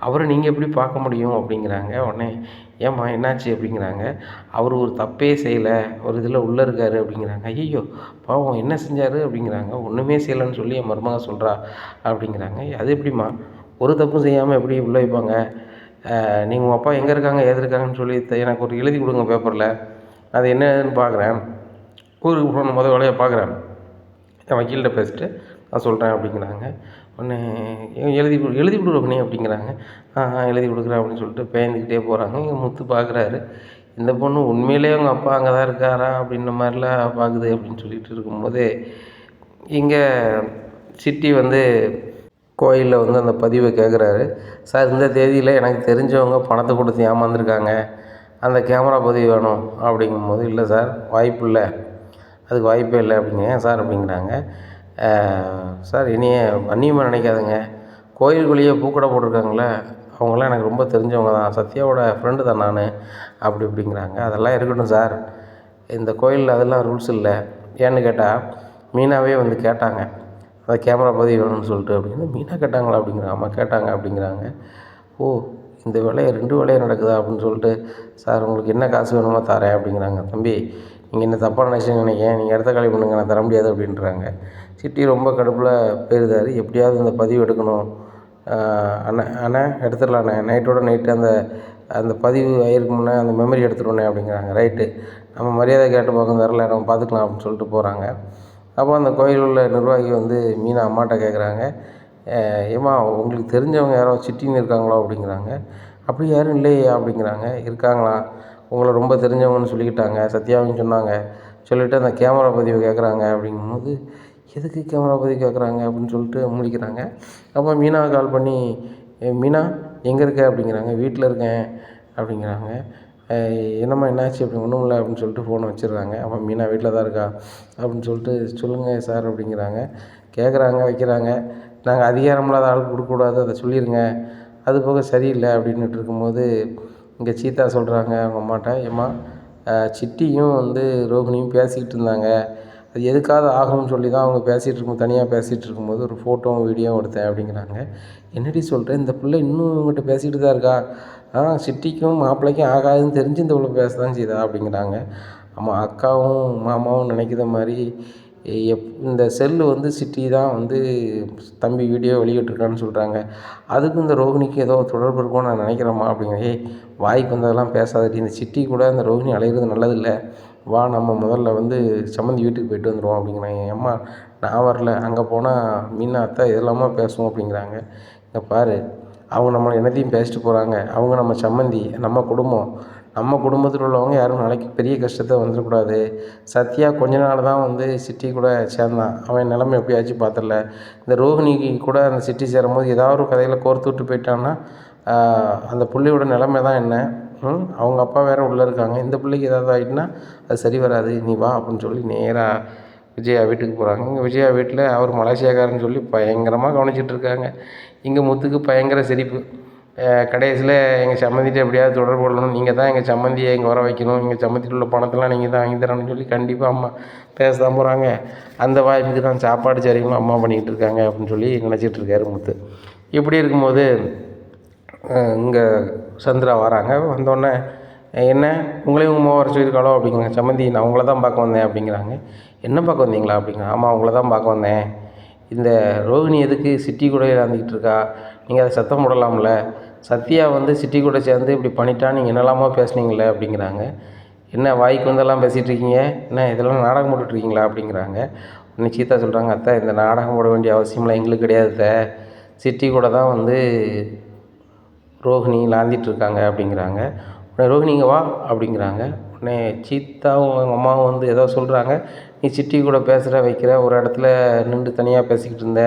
அவரை நீங்கள் எப்படி பார்க்க முடியும் அப்படிங்கிறாங்க. உடனே ஏம்மா என்னாச்சு அப்படிங்கிறாங்க. அவர் ஒரு தப்பே செய்யலை, ஒரு இதில் உள்ளே இருக்கார் அப்படிங்கிறாங்க. ஐயோ பாவம், என்ன செஞ்சார் அப்படிங்கிறாங்க. ஒன்றுமே செய்யலைன்னு சொல்லி என் மருமக சொல்கிறா அப்படிங்கிறாங்க. அது எப்படிம்மா, ஒரு தப்பும் செய்யாமல் எப்படி உள்ளே வைப்பாங்க? நீங்கள் உங்கள் அப்பா எங்கே இருக்காங்க ஏது இருக்காங்கன்னு சொல்லி எனக்கு ஒரு எழுதி கொடுங்க பேப்பரில், அது என்னன்னு பார்க்குறேன், ஊருக்கு போன முதல் வேலையை பார்க்குறேன், என் வக்கீல்கிட்ட பேசிட்டு நான் சொல்கிறேன் அப்படிங்கிறாங்க. உடனே எழுதி கொடுக்குறீ அப்படிங்கிறாங்க. எழுதி கொடுக்குறேன் அப்படின்னு சொல்லிட்டு பேந்துக்கிட்டே போகிறாங்க. இங்கே முத்து பார்க்குறாரு, இந்த பொண்ணு உண்மையிலே அவங்க அப்பா அங்கே தான் இருக்காரா அப்படின்ற மாதிரிலாம் பார்க்குது அப்படின்னு சொல்லிட்டு இருக்கும்போது, இங்கே சிட்டி வந்து கோயிலில் வந்து அந்த பதிவை கேட்குறாரு. சார் இந்த தேதியில் எனக்கு தெரிஞ்சவங்க பணத்தை கொடுத்து ஏமாந்துருக்காங்க, அந்த கேமரா பதிவு வேணும் அப்படிங்கும்போது, இல்லை சார் வாய்ப்பு இல்லை, அதுக்கு வாய்ப்பே இல்லை அப்படிங்க. ஏன் சார் அப்படிங்கிறாங்க. சார் இனிய அந்நியமாக நினைக்காதுங்க, கோயிலுக்குள்ளேயே பூக்கடை போட்டிருக்காங்களே அவங்களாம் எனக்கு ரொம்ப தெரிஞ்சவங்க தான், சத்யாவோட ஃப்ரெண்டு தான் நான் அப்படிங்கிறாங்க. அதெல்லாம் இருக்கட்டும் சார், இந்த கோயிலில் அதெல்லாம் ரூல்ஸ் இல்லை. ஏன்னு கேட்டால் மீனாவே வந்து கேட்டாங்க, அதை கேமரா பதிவு வேணும்னு சொல்லிட்டு அப்படின்னு. மீனா கேட்டாங்களா அப்படிங்கிறாங்க. ஆமாம் கேட்டாங்க அப்படிங்கிறாங்க. ஓ, இந்த வேலையை 2 வேலையாக நடக்குதா அப்படின்னு சொல்லிட்டு, சார் உங்களுக்கு என்ன காசு வேணுமோ தரேன் அப்படிங்கிறாங்க. தம்பி நீங்கள் என்ன தப்பாக நினைச்சிங்கன்னு நினைக்கிறேன், நீங்கள் இடத்த காலி பண்ணுங்க, நான் தர முடியாது அப்படின்றாங்க. சிட்டி ரொம்ப கடுப்பில் போயிருந்தார். எப்படியாவது இந்த பதிவு எடுக்கணும் அண்ணா எடுத்துடலாண்ணே, நைட்டு அந்த பதிவு ஆகிருக்கு முன்னே அந்த மெமரி எடுத்துடுவோண்ணே அப்படிங்கிறாங்க. ரைட்டு, நம்ம மரியாதை கேட்டு பார்க்க தரல, நம்ம பார்த்துக்கலாம் அப்படின்னு சொல்லிட்டு போகிறாங்க. அப்போ அந்த கோயில் உள்ள நிர்வாகி வந்து மீனா அம்மாட்ட கேட்குறாங்க, ஏம்மா உங்களுக்கு தெரிஞ்சவங்க யாரோ சிட்டின்னு இருக்காங்களோ அப்படிங்கிறாங்க. அப்படி யாரும் இல்லையே அப்படிங்கிறாங்க. இருக்காங்களா, உங்களை ரொம்ப தெரிஞ்சவங்கன்னு சொல்லிக்கிட்டாங்க, சத்யாவின்னு சொன்னாங்க, சொல்லிவிட்டு அந்த கேமரா பதிவு கேட்குறாங்க அப்படிங்கும்போது, எதுக்கு கேமரா பதிவு கேட்குறாங்க அப்படின்னு சொல்லிட்டு முடிக்கிறாங்க. அப்போ மீனாவை கால் பண்ணி, மீனா எங்கே இருக்க அப்படிங்கிறாங்க. வீட்டில் இருக்கேன் அப்படிங்கிறாங்க. என்னம்மா என்னாச்சு அப்படி, ஒன்றும் இல்லை அப்படின்னு சொல்லிட்டு ஃபோனை வச்சிடுறாங்க. அப்போ மீனா வீட்டில் தான் இருக்கா அப்படின்னு சொல்லிட்டு, சொல்லுங்கள் சார் அப்படிங்கிறாங்க. கேட்குறாங்க, வைக்கிறாங்க. நாங்கள் அதிகாரம் இல்லாத ஆளுக்கு கொடுக்கக்கூடாது, அதை சொல்லிடுங்க, அது போக சரியில்லை அப்படின்ட்டு இருக்கும்போது இங்கே சீதா சொல்கிறாங்க அவங்க அம்மாட்ட, ஏம்மா சிட்டியும் வந்து ரோகிணியும் பேசிக்கிட்டு இருந்தாங்க, அது எதுக்காவது ஆகும்னு சொல்லி தான் அவங்க தனியாக பேசிகிட்டு இருக்கும்போது ஒரு ஃபோட்டோவும் வீடியோவும் எடுத்தேன் அப்படிங்கிறாங்க. என்னடி சொல்கிறேன், இந்த பிள்ளை இன்னும் உங்கள்கிட்ட பேசிக்கிட்டு தான் இருக்கா? சிட்டிக்கும் மாப்பிள்ளைக்கும் ஆகாதுன்னு தெரிஞ்சு இந்த பிள்ளை பேச தான் செய்தா அப்படிங்கிறாங்க. ஆமாம், அக்காவும் மாமாவும் நினைக்கிற மாதிரி இந்த செல்லு வந்து சிட்டி தான் வந்து தம்பி வீடியோ வெளியிட்டிருக்கான்னு சொல்கிறாங்க. அதுக்கும் இந்த ரோகிணிக்கு ஏதோ தொடர்பு இருக்கும்னு நான் நினைக்கிறேம்மா அப்படிங்கிறேன். வாய்க்கு வந்ததெல்லாம் பேசாதடி, இந்த சிட்டி கூட இந்த ரோகிணி அலையிறது நல்லதில்லை, வா நம்ம முதல்ல வந்து சம்மந்தி வீட்டுக்கு போய்ட்டு வந்துடுவோம் அப்படிங்கிறாங்க. அம்மா நான் வரல, அங்கே போனால் மீனா அத்தை இதெல்லாமா பேசுவோம் அப்படிங்கிறாங்க. இங்கே பாரு, அவங்க நம்மளை என்னத்தையும் பேசிட்டு போகிறாங்க, அவங்க நம்ம சம்மந்தி, நம்ம குடும்பம், நம்ம குடும்பத்தில் உள்ளவங்க யாரும் நாளைக்கு பெரிய கஷ்டத்தை வந்துடக்கூடாது. சத்யா கொஞ்ச நாள் தான் வந்து சிட்டி கூட சேர்ந்தான், அவன் நிலைமை எப்படியாச்சும் பார்த்துடல. இந்த ரோஹிணிக்கு கூட அந்த சிட்டி சேரும்போது ஏதாவது ஒரு கதையில் கோர்த்து விட்டு போயிட்டான்னா அந்த பிள்ளையோட நிலைமை தான் என்ன? அவங்க அப்பா வேறு உள்ளே இருக்காங்க, இந்த பிள்ளைக்கு ஏதாவது ஆகிட்டுனா அது சரி வராது, நீ வா அப்படின்னு சொல்லி நேராக விஜயா வீட்டுக்கு போகிறாங்க. இங்கே விஜயா வீட்டில் அவர் மலேசியாக்காரன்னு சொல்லி பயங்கரமாக கவனிச்சிட்டு இருக்காங்க. இங்கே முத்துக்கு பயங்கர சிரிப்பு. கடைசியில் எங்கள் சம்மந்திட்ட எப்படியாவது தொடர்பு கொள்ளணும், நீங்கள் தான் எங்கள் சம்மந்தியை இங்கே வர வைக்கணும், எங்கள் சம்மந்தியில் உள்ள பணத்தெல்லாம் நீங்கள் தான் வாங்கி தரணும்னு சொல்லி கண்டிப்பாக அம்மா பேச தான் போகிறாங்க. அந்த வாய்ப்புக்கு தான் சாப்பாடு சரிங்களும் அம்மா பண்ணிக்கிட்டு இருக்காங்க அப்படின்னு சொல்லி நினச்சிட்டு இருக்காரு முத்து. இப்படி இருக்கும்போது இங்கே சந்திரா வராங்க. வந்தோடனே, என்ன உங்களையும் உங்கள் வர சொல்லியிருக்காளோ அப்படிங்கிறாங்க. சம்மந்தி நான் உங்களை தான் பார்க்க வந்தேன் அப்படிங்கிறாங்க. என்ன பார்க்க வந்தீங்களா அப்படிங்கிறாங்க. ஆமாம் உங்களை தான் பார்க்க வந்தேன், இந்த ரோகிணி எதுக்கு சிட்டி கூட இறந்துக்கிட்டு இருக்கா, நீங்கள் அதை சத்தம் போடலாம்ல, சத்யா வந்து சிட்டி கூட சேர்ந்து இப்படி பண்ணிட்டா நீங்கள் என்னெல்லாமோ பேசுனீங்களே அப்படிங்கிறாங்க. என்ன வாய்க்கு வந்தெல்லாம் பேசிகிட்டு இருக்கீங்க, என்ன இதெல்லாம் நாடகம் போட்டுட்ருக்கீங்களா அப்படிங்கிறாங்க. உடனே சீதா சொல்கிறாங்க, அத்தை இந்த நாடகம் போட வேண்டிய அவசியம்லாம் எங்களுக்கு கிடையாது அத்தை, சிட்டி கூட தான் வந்து ரோஹிணி லாந்திட்டுருக்காங்க அப்படிங்கிறாங்க. உடனே ரோஹிணி இங்கே வா அப்படிங்கிறாங்க. உடனே சீதாவும் அவங்க அம்மாவும் வந்து ஏதோ சொல்கிறாங்க, நீ சிட்டி கூட பேசுகிற வைக்கிற, ஒரு இடத்துல நின்று தனியாக பேசிக்கிட்டு இருந்த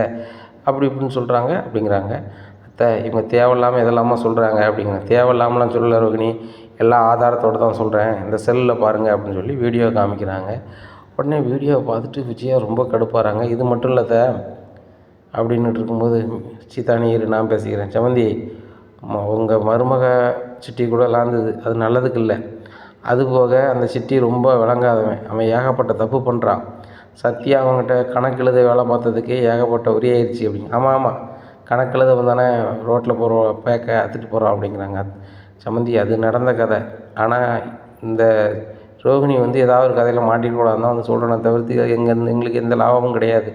அப்படி இப்படின்னு சொல்கிறாங்க அப்படிங்கிறாங்க. அத்தை இவங்க தேவையில்லாமல் இதெல்லாமா சொல்கிறாங்க அப்படிங்கிறாங்க. தேவையில்லாமலாம் சொல்லலை ரோகிணி, எல்லா ஆதாரத்தோடு தான் சொல்கிறேன், இந்த செல்லில் பாருங்கள் அப்படின்னு சொல்லி வீடியோ காமிக்கிறாங்க. உடனே வீடியோவை பார்த்துட்டு விஜயா ரொம்ப கடுப்பாகிறாங்க. இது மட்டும் இல்லை அத்தை அப்படின்னுட்டு இருக்கும்போது, சீதா நீ இரு நான் பேசிக்கிறேன், சம்மந்தி உங்கள் மருமக சிட்டி கூட லாந்தது அது நல்லதுக்கு இல்லை, அதுபோக அந்த சிட்டி ரொம்ப விளங்காதவன், அவன் ஏகப்பட்ட தப்பு பண்ணுறான், சத்யா அவங்ககிட்ட கணக்கெழுத வேலை பார்த்ததுக்கே ஏகப்பட்ட உரி ஆயிடுச்சு அப்படிங்க. ஆமாம் கணக்கெழுத வந்தானே ரோட்டில் போகிறோம் பேக்க அத்துட்டு போகிறோம் அப்படிங்கிறாங்க. சம்மந்தி அது நடந்த கதை, ஆனால் இந்த ரோகிணி வந்து ஏதாவது ஒரு கதையில் மாட்டிக்கூடாதுன்னு தான் வந்து சொல்கிறேன், தவிர்த்து எங்களுக்கு எந்த லாபமும் கிடையாது,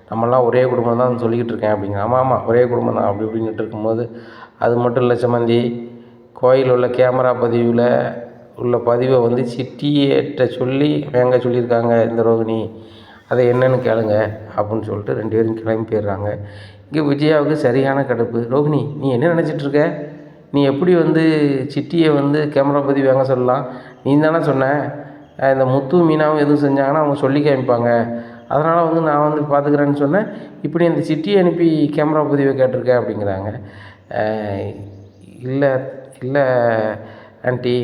நம்மளாம் ஒரே குடும்பம் தான் சொல்லிக்கிட்டு இருக்கேன் அப்படிங்க. ஆமாம் ஒரே குடும்பம் தான் அப்படி இப்படின்ட்டு இருக்கும்போது, அது மட்டும் இல்லை சம்மந்தி, கோயில் உள்ள கேமரா பதிவில் உள்ள பதிவை வந்து சிட்டியிட்ட சொல்லி வேங்க சொல்லியிருக்காங்க இந்த ரோகிணி, அதை என்னென்னு கேளுங்க அப்படின்னு சொல்லிட்டு 2 பேரும் கிளம்பி போயிடுறாங்க. இங்கே விஜயாவுக்கு சரியான கடுப்பு. ரோகிணி நீ என்ன நினச்சிட்ருக்க, நீ எப்படி வந்து சிட்டியை வந்து கேமரா பதிவு வாங்க சொல்லலாம், நீ தானே சொன்ன இந்த முத்து மீனாவும் எதுவும் செஞ்சாங்கன்னா அவங்க சொல்லி காமிப்பாங்க, அதனால் வந்து நான் வந்து பார்த்துக்கிறேன்னு சொன்னேன், இப்படி இந்த சிட்டியை அனுப்பி கேமரா பதிவை கேட்டிருக்கேன் அப்படிங்கிறாங்க. இல்லை இல்லை ஆண்டி,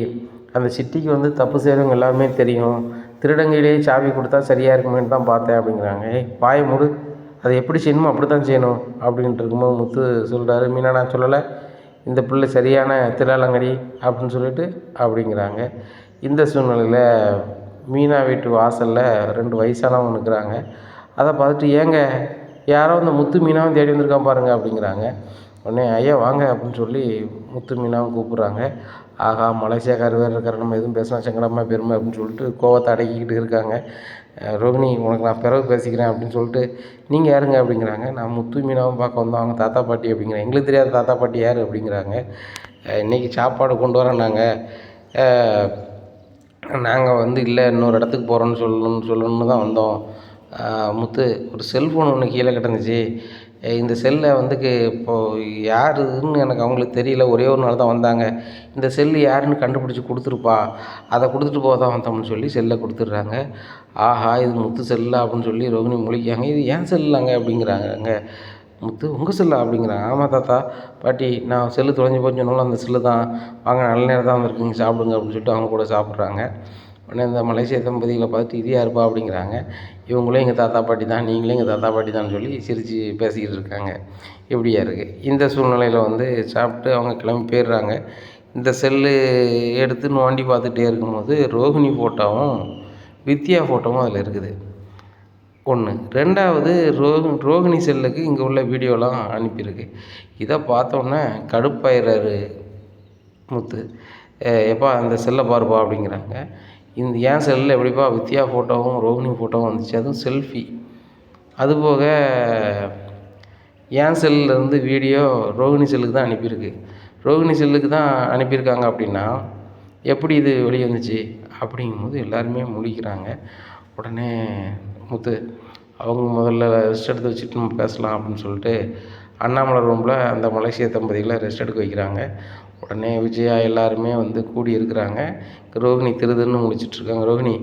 அந்த சிட்டிக்கு வந்து தப்பு செய்கிறவங்க எல்லாருமே தெரியும், திருடங்கையிலேயே சாவி கொடுத்தா சரியாக இருக்குமேன்னு தான் பார்த்தேன் அப்படிங்கிறாங்க. வாயை மூடு, அதை எப்படி செய்யணுமோ அப்படி தான் செய்யணும் அப்படின்ட்டு இருக்கும்போது முத்து சொல்கிறாரு, மீனா நான் சொல்லலை, இந்த பிள்ளை சரியான திருடலங்கடி அப்படின்னு சொல்லிட்டு அப்படிங்கிறாங்க. இந்த சூழ்நிலையில் மீனா வீட்டு வாசலில் 2 வயசானவங்க நிற்கிறாங்க. அதை பார்த்துட்டு, ஏங்க யாரோ இந்த முத்து மீனாவும் தேடி வந்திருக்கான் பாருங்கள் அப்படிங்கிறாங்க. உடனே ஐயா வாங்க அப்படின்னு சொல்லி முத்து மீனாவும் கூப்பிட்றாங்க. ஆகா மலேசியாக்கார் வேறு இருக்கார், நம்ம எதுவும் பேசினா சங்கடமாக பெருமை அப்படின்னு சொல்லிட்டு கோவத்தை அடக்கிக்கிட்டு இருக்காங்க. ரோகிணி உனக்கு நான் பிறகு பேசிக்கிறேன் அப்படின்னு சொல்லிட்டு, நீங்கள் யாருங்க அப்படிங்கிறாங்க. நான் முத்து மீனாவும் பார்க்க வந்தோம், அவங்க தாத்தா பாட்டி அப்படிங்கிறேன். எங்களுக்கு தெரியாத தாத்தா பாட்டி யார் அப்படிங்கிறாங்க. இன்றைக்கி சாப்பாடு கொண்டு வரோம் நாங்கள் வந்து இல்லை இன்னொரு இடத்துக்கு போகிறோன்னு சொல்லணுன்னு தான் வந்தோம். முத்து ஒரு செல்ஃபோன் ஒன்று கீழே கிடந்துச்சு, இந்த செல்லை வந்து இப்போது யாருன்னு எனக்கு அவங்களுக்கு தெரியல, ஒரே ஒரு நாள் தான் வந்தாங்க, இந்த செல்லு யாருன்னு கண்டுபிடிச்சி கொடுத்துருப்பா, அதை கொடுத்துட்டு போக தான் வந்தோம்னு சொல்லி செல்லை கொடுத்துட்றாங்க. ஆஹா இது முத்து செல்லா அப்படின்னு சொல்லி ரோகிணி முழிக்காங்க. இது ஏன் செல்லாங்க அப்படிங்கிறாங்க. முத்து உங்கள் செல்லா அப்படிங்கிறாங்க. ஆமாம் தாத்தா பாட்டி, நான் செல்லு தொலைஞ்சி போச்சு சொன்னாலும் அந்த செல்லு தான், வாங்க நல்ல நேரம் தான் வந்திருக்குங்க சாப்பிடுங்க அப்படின்னு சொல்லிட்டு அவங்க கூட சாப்பிட்றாங்க. உடனே இந்த மலேசிய தம்பதிகளை பார்த்து இது யாருப்பா அப்படிங்கிறாங்க. இவங்களும் எங்கள் தாத்தா பாட்டி தான், நீங்களும் எங்கள் தாத்தா பாட்டி தான் சொல்லி சிரித்து பேசிக்கிட்டு இருக்காங்க. இப்படியா இருக்குது. இந்த சூழ்நிலையில் வந்து சாப்பிட்டு அவங்க கிளம்பி போயிடுறாங்க. இந்த செல்லு எடுத்து நோண்டி பார்த்துட்டே இருக்கும்போது ரோகிணி ஃபோட்டோவும் வித்யா ஃபோட்டோவும் அதில் இருக்குது. ஒன்று. 2வது ரோகிணி செல்லுக்கு இங்கே உள்ள வீடியோலாம் அனுப்பியிருக்கு. இதை பார்த்தோன்னே கடுப்பாயிடுறாரு முத்து. எப்பா அந்த செல்லை பாருப்பா அப்படிங்கிறாங்க. என் செல்லில் எப்படிப்பா வித்யா ஃபோட்டோவும் ரோகிணி ஃபோட்டோவும் வந்துச்சு, அதுவும் செல்ஃபி. அதுபோக என் செல்லிருந்து வீடியோ ரோகிணி செல்லுக்கு தான் அனுப்பியிருக்கு. ரோகிணி செல்லுக்கு தான் அனுப்பியிருக்காங்க அப்படின்னா எப்படி இது வெளியே வந்துச்சு அப்படிங்கும்போது எல்லாருமே முழிக்கிறாங்க. உடனே முத்து அவங்க முதல்ல ரெஸ்ட் எடுத்து வச்சுட்டு நம்ம பேசலாம் அப்படின்னு சொல்லிட்டு அண்ணாமலை ரூமில் அந்த மலேசிய தம்பதிகளை ரெஸ்ட் எடுக்க வைக்கிறாங்க. உடனே விஜயா எல்லாருமே வந்து கூடி இருக்கிறாங்க. ரோகிணி திருதுன்னு முழிச்சிட்ருக்காங்க. ரோகிணி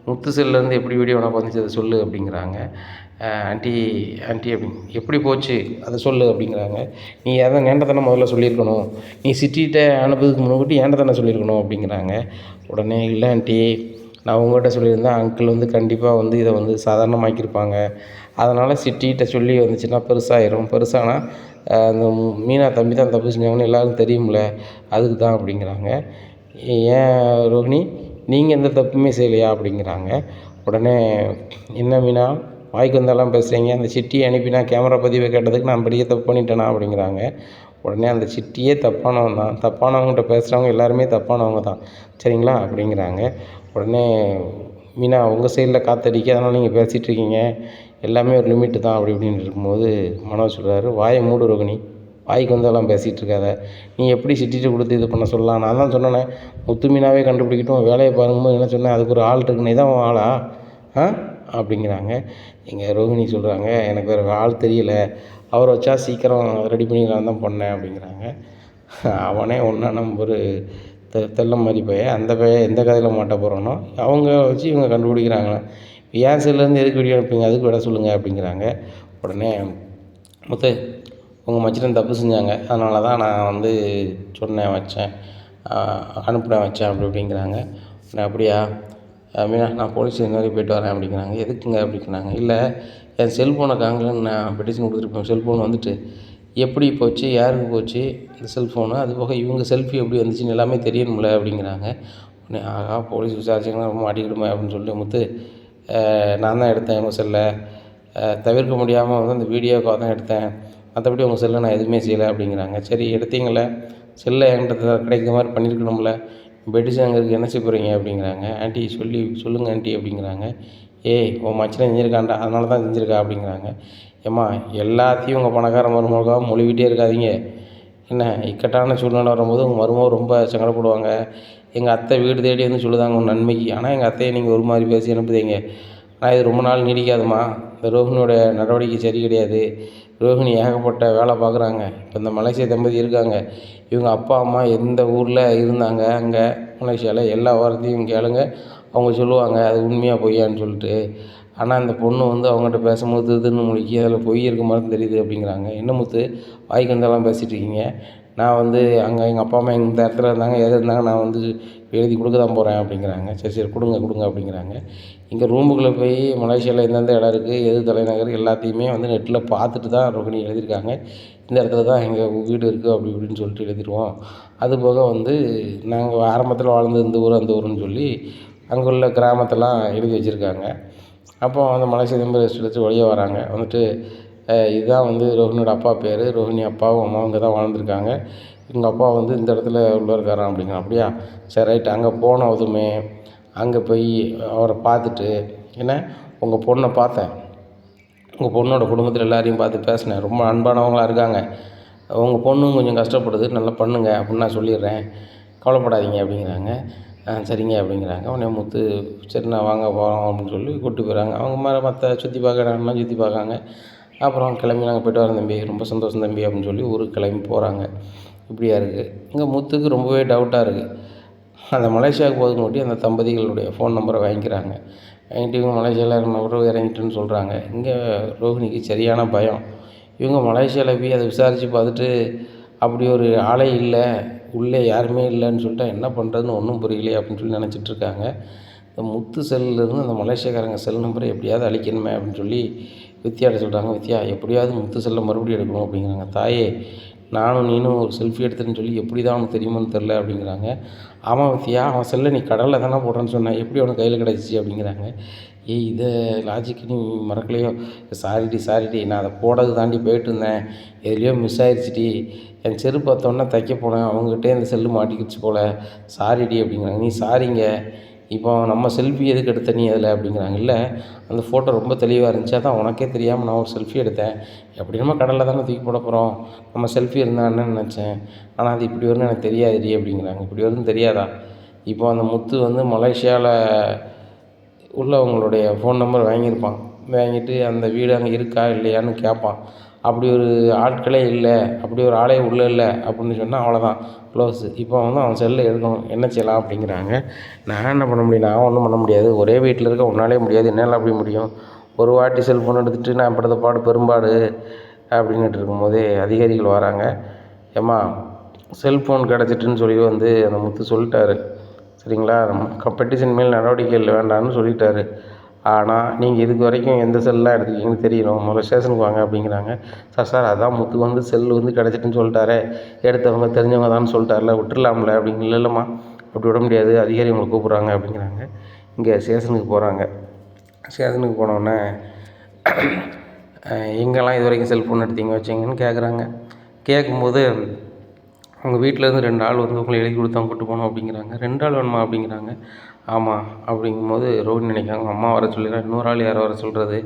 முத்து செல்லேருந்து எப்படி வீடியோ உனக்கு வந்துச்சு அதை சொல்லு அப்படிங்கிறாங்க. ஆண்டி அப்படி எப்படி போச்சு அதை சொல்லு அப்படிங்கிறாங்க. நீ எதை ஏண்டத்தானே முதல்ல சொல்லியிருக்கணும், நீ சிட்டிகிட்ட அனுப்புறதுக்கு முன்னாடி ஏண்டத்தானே சொல்லியிருக்கணும் அப்படிங்கிறாங்க. உடனே இல்லை ஆண்டி, நான் உங்கள்கிட்ட சொல்லியிருந்தேன் அங்கிள் வந்து கண்டிப்பாக வந்து இதை வந்து சாதாரணமாக்கியிருப்பாங்க. அதனால் சிட்டிகிட்ட சொல்லி வந்துச்சுன்னா பெருசாகிடும். பெருசானால் அந்த மீனா தம்பி தான் தப்பு செஞ்சவங்கன்னு எல்லோரும் தெரியும்ல, அதுக்கு தான் அப்படிங்கிறாங்க. ஏன் ரோகிணி நீங்கள் எந்த தப்புமே செய்யலையா அப்படிங்கிறாங்க. உடனே என்ன மீனா வாய்க்கு வந்தாலாம் பேசுகிறீங்க, அந்த சிட்டியை அனுப்பினா கேமரா பதிவை கேட்டதுக்கு நான் பெரிய தப்பு பண்ணிட்டேனா அப்படிங்கிறாங்க. உடனே அந்த சிட்டியே தப்பானவன் தான், தப்பானவங்ககிட்ட பேசுகிறவங்க எல்லாருமே தப்பானவங்க தான் சரிங்களா அப்படிங்கிறாங்க. உடனே மீனா உங்கள் சைடில் காற்றடிக்க அதனால் நீங்கள் பேசிகிட்ருக்கீங்க, எல்லாமே ஒரு லிமிட்டு தான் அப்படி இப்படின்னு இருக்கும்போது மனோஜ் சொல்கிறாரு, வாயை மூடு ரோகிணி, வாய்க்கு வந்தெல்லாம் பேசிகிட்டு இருக்காத, நீ எப்படி சிட்டிட்டு கொடுத்து இது பண்ண சொல்லலாம், நான் தான் சொன்னேனே முத்து மீனாவே கண்டுபிடிக்கட்டும் வேலையை பாருங்கும்போது என்ன சொன்னேன், அதுக்கு ஒரு ஆள் இருக்குன்னு தான் ஆளா அப்படிங்கிறாங்க. எங்கள் ரோகிணி சொல்கிறாங்க, எனக்கு வேறு ஆள் தெரியல, அவரை வச்சா சீக்கிரம் ரெடி பண்ணிக்கலாம் தான் பண்ணேன் அப்படிங்கிறாங்க. அவனே ஒன்றா நம்ம ஒரு தெல்ல மாதிரி பையன், அந்த பையன் எந்த கதையில் மாட்ட போகிறானோ அவங்க வச்சு இவங்க கண்டுபிடிக்கிறாங்களே, ஏன் செல்லேருந்து எதுக்கு வீடியோ அனுப்புங்க, அதுக்கு விட சொல்லுங்கள் அப்படிங்கிறாங்க. உடனே முத்து உங்கள் மச்சினன் தப்பு செஞ்சாங்க, அதனால தான் நான் வந்து சொன்னேன் வச்சேன் அனுப்புனேன் வச்சேன் அப்படி அப்படிங்கிறாங்க. அப்படியா மீனா நான் போலீஸ் ஸ்டேஷன் வரைக்கும் போய்ட்டு வரேன் அப்படிங்கிறாங்க. எதுக்குங்க அப்படிங்கிறாங்க. இல்லை என் செல்ஃபோனை காங்கலன்னு நான் பெட்டிஷன் கொடுத்துருப்பேன், செல்ஃபோன் வந்துட்டு எப்படி போச்சு, யாருக்கு போச்சு இந்த செல்ஃபோனு, அதுபோக இவங்க செல்ஃபி எப்படி வந்துச்சுன்னு எல்லாமே தெரியணும்ல அப்படிங்கிறாங்க. உடனே ஆகா போலீஸ் விசாரிச்சிங்கன்னா ரொம்ப மாட்டிக்கிடுமே அப்படின்னு சொல்லிட்டு முத்து நான் தான் எடுத்தேன் உங்கள் செல்லை, தவிர்க்க முடியாமல் வந்து அந்த வீடியோக்காக தான் எடுத்தேன், மற்றபடி உங்கள் செல்லை நான் எதுவுமே செய்யலை அப்படிங்கிறாங்க. சரி எடுத்தீங்களே செல்லை என்கிட்ட கிடைக்கிற மாதிரி பண்ணியிருக்கணும்ல, பெட்டிஷன் அங்கே இருக்குது என்ன செய்ய போகிறீங்க அப்படிங்கிறாங்க. ஆண்டி சொல்லுங்கள் ஆண்டி அப்படிங்கிறாங்க. ஏய் உன் மச்சினை செஞ்சுருக்காண்டா அதனால தான் செஞ்சுருக்கா அப்படிங்கிறாங்க. ஏம்மா எல்லாத்தையும் உங்கள் பணக்கார மருமகளுக்காக மொழிவிட்டே இருக்காதீங்க, என்ன இக்கட்டான சூழ்நிலை வரும்போது உங்கள் மருமகள் ரொம்ப சங்கடப்படுவாங்க. எங்கள் அத்தை வீடு தேடி வந்து சொல்லுதாங்க உங்கள் நன்மைக்கு, ஆனால் எங்கள் அத்தையை நீங்கள் ஒரு மாதிரி பேசி அனுப்புதீங்க, ஆனால் இது ரொம்ப நாள் நீடிக்காதுமா, இந்த ரோஹினியோட நடவடிக்கை சரி கிடையாது, ரோஹினி ஏகப்பட்ட வேலை பார்க்குறாங்க, இப்போ இந்த மலேசிய தம்பதி இருக்காங்க, இவங்க அப்பா அம்மா எந்த ஊரில் இருந்தாங்க அங்கே மலேசியாவில் எல்லா வாரத்தையும் கேளுங்க, அவங்க சொல்லுவாங்க அது உண்மையாக பொய்யான்னு சொல்லிட்டு, ஆனால் இந்த பொண்ணு வந்து அவங்ககிட்ட பேசும்போது திருதுன்னு முழிக்கி அதில் பொய் இருக்க மாதிரி தெரியுது அப்படிங்கிறாங்க. என்ன முத்து வாய்க்கு வந்தெல்லாம் பேசிகிட்டு இருக்கீங்க, நான் வந்து அங்கே எங்கள் அப்பா அம்மா இந்த இடத்துல இருந்தாங்க எது இருந்தாங்க நான் வந்து எழுதி கொடுக்க தான் போகிறேன் அப்படிங்கிறாங்க. சரி கொடுங்க அப்படிங்கிறாங்க. இங்கே ரூமுக்குள்ளே போய் மலேசியாவில் எந்தெந்த இடம் இருக்குது எது தலைநகர் எல்லாத்தையுமே வந்து நெட்டில் பார்த்துட்டு தான் ரோகிணி எழுதியிருக்காங்க. இந்த இடத்துல தான் எங்கள் வீடு இருக்குது அப்படி இப்படின்னு சொல்லிட்டு எழுதிடுவோம். அதுபோக வந்து நாங்கள் ஆரம்பத்தில் வாழ்ந்தது இந்த ஊர் அந்த ஊருன்னு சொல்லி அங்கே உள்ள கிராமத்தெல்லாம் எழுதி வச்சுருக்காங்க. அப்போ அந்த மலேசியா திரும்ப ரெஸ்ட் எடுத்து வெளியே வராங்க. வந்துட்டு இதுதான் வந்து ரோஹினியோட அப்பா பேர், ரோஹினி அப்பாவும் அம்மாவும் இங்கே தான் வாழ்ந்துருக்காங்க, எங்கள் அப்பா வந்து இந்த இடத்துல உள்ள இருக்காராம் அப்படிங்கிறான். அப்படியா சரி ரைட். அங்கே போனதுமே அங்கே போய் அவரை பார்த்துட்டு என்ன உங்கள் பொண்ணை பார்த்தேன், உங்கள் பொண்ணோட குடும்பத்தில் எல்லாரையும் பார்த்து பேசினேன், ரொம்ப அன்பானவங்களாக இருக்காங்க, உங்கள் பொண்ணும் கொஞ்சம் கஷ்டப்படுது நல்லா பண்ணுங்க அப்படின்னு நான் சொல்லிடுறேன், கவலைப்படாதீங்க அப்படிங்கிறாங்க. சரிங்க அப்படிங்கிறாங்க. உடனே முத்து சரிண்ணா வாங்க போகிறோம் அப்படின்னு சொல்லி கூப்பிட்டு போயிடறாங்க. அவங்க மேலே மற்ற சுற்றி பார்க்க இடம்லாம் சுற்றி பார்க்காங்க. அப்புறம் கிளம்பி நாங்கள் போய்ட்டு வரோம் தம்பி, ரொம்ப சந்தோஷம் தம்பி அப்படின்னு சொல்லி ஊருக்கு கிளம்பி போகிறாங்க. இப்படியா இருக்குது. இங்கே முத்துக்கு ரொம்பவே டவுட்டாக இருக்குது. அந்த மலேசியாவுக்கு போகிறதுக்கு முன்னாடி அந்த தம்பதிகளுடைய ஃபோன் நம்பரை வாங்கிக்கிறாங்க. வாங்கிட்டு இவங்க மலேசியாவில் நம்பரும் இறங்கிட்டுன்னு சொல்கிறாங்க. இங்கே ரோஹினிக்கு சரியான பயம். இவங்க மலேசியாவில் போய் அதை விசாரித்து பார்த்துட்டு அப்படி ஒரு ஆளே இல்லை, உள்ளே யாருமே இல்லைன்னு சொல்லிட்டா என்ன பண்ணுறதுன்னு ஒன்றும் புரியலையே அப்படின்னு சொல்லி நினச்சிட்ருக்காங்க. இந்த முத்து செல்லிருந்து அந்த மலேசியாக்காரங்க செல் நம்பரை எப்படியாவது அழிக்கணுமே அப்படின்னு சொல்லி வித்யாட்ட சொல்கிறாங்க. வித்யா எப்படியாவது முத்து செல்லை மறுபடியும் எடுக்கணும் அப்படிங்கிறாங்க. தாயே நானும் நீனும் ஒரு செல்ஃபி எடுத்துன்னு சொல்லி எப்படி தான் அவனுக்கு தெரியுமான்னு தெரில அப்படிங்கிறாங்க. ஆமாம் வித்தியா, அவன் செல்லை நீ கடலில் தானே போடுறேன்னு சொன்னேன், எப்படி அவனுக்கு கையில் கிடச்சிச்சு அப்படிங்கிறாங்க. ஏய் இதை லாஜிக்கு நீ மறக்கலையோ? சாரிடி நான் அதை போடது தாண்டி போயிட்டு இருந்தேன், எதுலையோ மிஸ் ஆயிடுச்சுடி, என் செருப்பு பார்த்தோன்னே தைக்க போனேன், அவங்ககிட்டே இந்த செல்லு மாட்டிக்கிடுச்சு போல், சாரிடி அப்படிங்கிறாங்க. நீ சாரிங்க, இப்போ நம்ம செல்ஃபி எதுக்கு எடுத்த நீ அதில் அப்படிங்கிறாங்க. இல்லை அந்த ஃபோட்டோ ரொம்ப தெளிவாக இருந்துச்சு, அதான் உனக்கே தெரியாமல் நான் ஒரு செல்ஃபி எடுத்தேன், எப்படி நம்ம கடலில் தானே தூக்கி போட போகிறோம், நம்ம செல்ஃபி இருந்தான்னு நினச்சேன், ஆனால் அது இப்படி வரும்னு எனக்கு தெரியாதுடி அப்படிங்கிறாங்க. இப்படி வரும்னு தெரியாதா? இப்போ அந்த முத்து வந்து மலேசியாவில் உள்ளவங்களுடைய ஃபோன் நம்பர் வாங்கியிருப்பான், வாங்கிட்டு அந்த வீடு அங்கே இருக்கா இல்லையான்னு கேட்பான். அப்படி ஒரு ஆட்களே இல்லை, அப்படி ஒரு ஆளே உள்ளே இல்லை அப்படின்னு சொன்னால் அவ்வளோதான், க்ளோஸு. இப்போ வந்து அவன் செல்லை எடுக்கணும், என்ன செய்யலாம் அப்படிங்கிறாங்க. நான் என்ன பண்ண முடியும், நான் ஒன்றும் பண்ண முடியாது, ஒரே வீட்டில் இருக்க உன்னாலே முடியாது, என்னால் அப்படி முடியும், ஒரு வாட்டி செல்ஃபோன் எடுத்துகிட்டு நான் படுத்த பாடு பெரும்பாடு அப்படின்ட்டு இருக்கும்போதே அதிகாரிகள் வராங்க. ஏம்மா செல்ஃபோன் கிடச்சிட்டுன்னு சொல்லி வந்து அந்த முத்து சொல்லிட்டாரு சரிங்களா, பெட்டிஷன் மேல் நடவடிக்கைகள் வேண்டாம்னு சொல்லிட்டாரு. ஆனால் நீங்கள் இதுக்கு வரைக்கும் எந்த செல்லாம் எடுத்துக்கிங்கன்னு தெரியணும், முதல்ல ஸ்டேஷனுக்கு வாங்க அப்படிங்கிறாங்க. சார் அதான் முத்து வந்து செல்லு வந்து கிடச்சிட்டுன்னு சொல்லிட்டாரே, எடுத்தவங்க தெரிஞ்சவங்க தான் சொல்லிட்டார்ல, விட்டுடலாம்ல அப்படிங்க. இல்லைம்மா அப்படி விட முடியாது, அதிகாரி உங்களை கூப்பிட்றாங்க அப்படிங்கிறாங்க. இங்கே ஸ்டேஷனுக்கு போகிறாங்க. ஸ்டேஷனுக்கு போனோடனே எங்கெல்லாம் இது வரைக்கும் செல்ஃபோன் எடுத்தீங்க வச்சிங்கன்னு கேட்குறாங்க. கேட்கும்போது அவங்க வீட்டிலேருந்து 2 ஆள் வந்து உங்களை எழுதி கொடுத்தா கூப்பிட்டு போகணும் அப்படிங்கிறாங்க. 2 ஆள் வேணுமா அப்படிங்கிறாங்க. ஆமாம் அப்படிங்கும்போது ரோஹிணி நினைக்கிறாங்க, அம்மா வர சொல்லிடுறேன், இன்னொரு ஆள் யாரை வர சொல்கிறது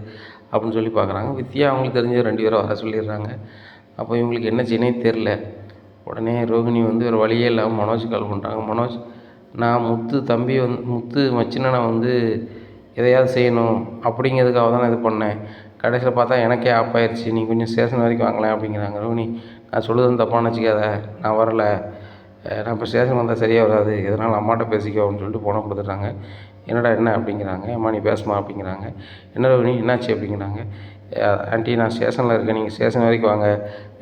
அப்படின்னு சொல்லி பார்க்குறாங்க. வித்தியா அவங்களுக்கு தெரிஞ்ச 2 பேரை வர சொல்லிடுறாங்க. அப்போ இவங்களுக்கு என்ன செய்யனே தெரில. உடனே ரோஹிணி வந்து வேறு வழியே இல்லாமல் மனோஜ் கால் பண்ணுறாங்க. மனோஜ், நான் முத்து தம்பி முத்து மச்சினனை வந்து எதையாவது செய்யணும் அப்படிங்கிறதுக்காக தான் நான் இது பண்ணேன், கடைசியில் பார்த்தா எனக்கே ஆஃப் ஆயிடுச்சு, நீ கொஞ்சம் ஸ்டேஷன் வரைக்கும் வாங்கலாம் அப்படிங்கிறாங்க. ரோஹிணி, நான் சொல்லுறது தப்பாக நினச்சிக்காத, நான் வரலை, நான் இப்போ ஸ்டேஷன் வந்தால் சரியாக வராது, எதனால் அம்மாட்ட பேசிக்கோ அப்படின்னு சொல்லிட்டு ஃபோனை கொடுத்துட்றாங்க. என்னடா என்ன அப்படிங்கிறாங்க. அம்மா நீ பேசுமா அப்படிங்கிறாங்க. என்ன ரோஹிணி என்னாச்சு அப்படிங்கிறாங்க. ஆண்டி நான் ஸ்டேஷனில் இருக்கேன், நீங்கள் ஸ்டேஷன் வரைக்கும் வாங்க,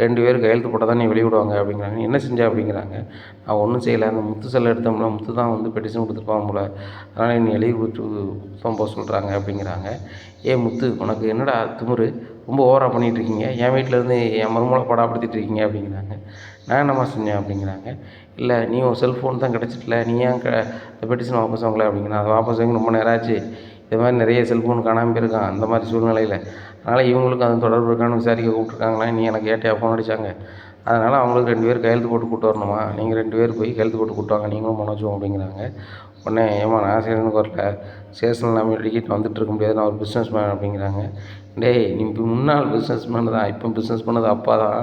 2 பேர் கையெழுத்து போட்டால் தான் நீ வெளியே விடுவாங்க அப்படிங்கிறாங்க. என்ன செஞ்சா அப்படிங்கிறாங்க. நான் ஒன்றும் செய்யலை, அந்த முத்து செல்லை எடுத்தோம்னா முத்து தான் வந்து பெட்டிஷன் கொடுத்துருப்பான் போல், அதனால் நீ எழுதி கொடுத்து போக சொல்கிறாங்க அப்படிங்கிறாங்க. முத்து உனக்கு என்னடா திமிரு, ரொம்ப ஓவராக பண்ணிகிட்ருக்கீங்க, என் வீட்டிலேருந்து என் மருமகளை பாடாப்படுத்திட்டு இருக்கீங்க அப்படிங்கிறாங்க. நான் என்னம்மா செஞ்சேன் அப்படிங்கிறாங்க. இல்லை நீ உன் செல்ஃபோன் தான் கிடச்சிட்டல, நீ ஏன் பெட்டிஷன் வாபஸ் வாங்கலை அப்படிங்கிறாங்க. அது வாபஸ் வாங்கி ரொம்ப நேரம் ஆச்சு, இது மாதிரி நிறைய செல்ஃபோன் காணாமல் போயிருக்கான் அந்த மாதிரி சூழ்நிலையில், அதனால் இவங்களுக்கும் அது தொடர்பு இருக்கான்னு விசாரிக்க கூப்பிட்ருக்காங்களா, நீ எனக்கு ஏட்டையா ஃபோன் அடித்தாங்க, அதனால் அவங்களுக்கு 2 பேர் கையெழுத்து போட்டு கூப்பிட்டு வரணுமா, நீங்கள் 2 பேர் போய் கையெழுத்து போட்டு கூப்பிட்டு வாங்க, நீங்களும் மனோஜும் அப்படிங்கிறாங்க. உடனே ஏமா நான் ஸ்டேஷனுக்கு வரல, ஸ்டேஷனில் நம்ம டிக்கெட் வந்துட்டு இருக்க முடியாது, நான் ஒரு பிஸ்னஸ் மேன் அப்படிங்கிறாங்க. டேய் நீ முன்னாள் பிஸ்னஸ் மேன் தான், இப்போ பிஸ்னஸ் பண்ணது அப்பா தான்,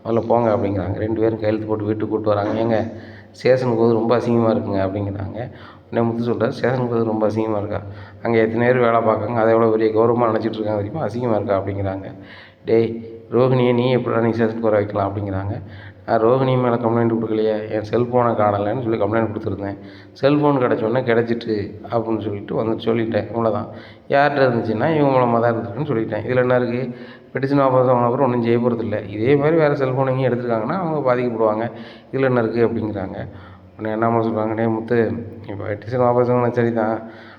முதல்ல போங்க அப்படிங்கிறாங்க. 2 பேரும் கையெழுத்து போட்டு வீட்டுக்கு கூப்பிட்டு வராங்க. ஏங்க ஸ்டேஷனுக்கு போது ரொம்ப அசிங்கமாக இருக்குங்க அப்படிங்கிறாங்க. உடனே முத்து சொல்கிறார், ஸ்டேஷனுக்கு போது ரொம்ப அசிங்கமாக இருக்கா, அங்கே எத்தனை பேர் வேலை பார்க்காங்க, அதை எவ்வளோ பெரிய கௌரவமாக நினச்சிட்டு இருக்காங்க தெரியுமா, அசிங்கமாக இருக்கா அப்படிங்கிறாங்க. டேய் ரோஹிணியை நீ எப்படி நீ ஸ்டேஷனுக்கு வர வைக்கலாம் அப்படிங்கிறாங்க. நான் ரோஹிணி மேலே கம்ப்ளைண்ட் கொடுக்கலையே, என் செல்ஃபோனை காணலைன்னு சொல்லி கம்ப்ளைண்ட் கொடுத்துருந்தேன், செல்ஃபோன் கிடச்சோடனே கிடச்சிட்டு அப்படின்னு சொல்லிட்டு வந்து சொல்லிட்டேன், இவ்வளோதான். யார்கிட்ட இருந்துச்சுன்னா இவங்க மூலமாக தான் இருந்துச்சுன்னு சொல்லிட்டேன், இதில் என்ன இருக்குது, பெட்டிஷன் வாபஸ் வாங்கின அப்புறம் ஒன்றும் செய்ய போகிறது இல்லை, இதே மாதிரி வேறு செல்ஃபோன் எங்கேயும் எடுத்துருக்காங்கன்னா அவங்க பாதிக்கப்படுவாங்க, இதில் என்ன இருக்குது அப்படிங்கிறாங்க. உடனே என்ன சொல்கிறாங்க, டே முத்து இப்போ பெட்டிஷன் வாபஸ் வாங்கினா சரி தான்,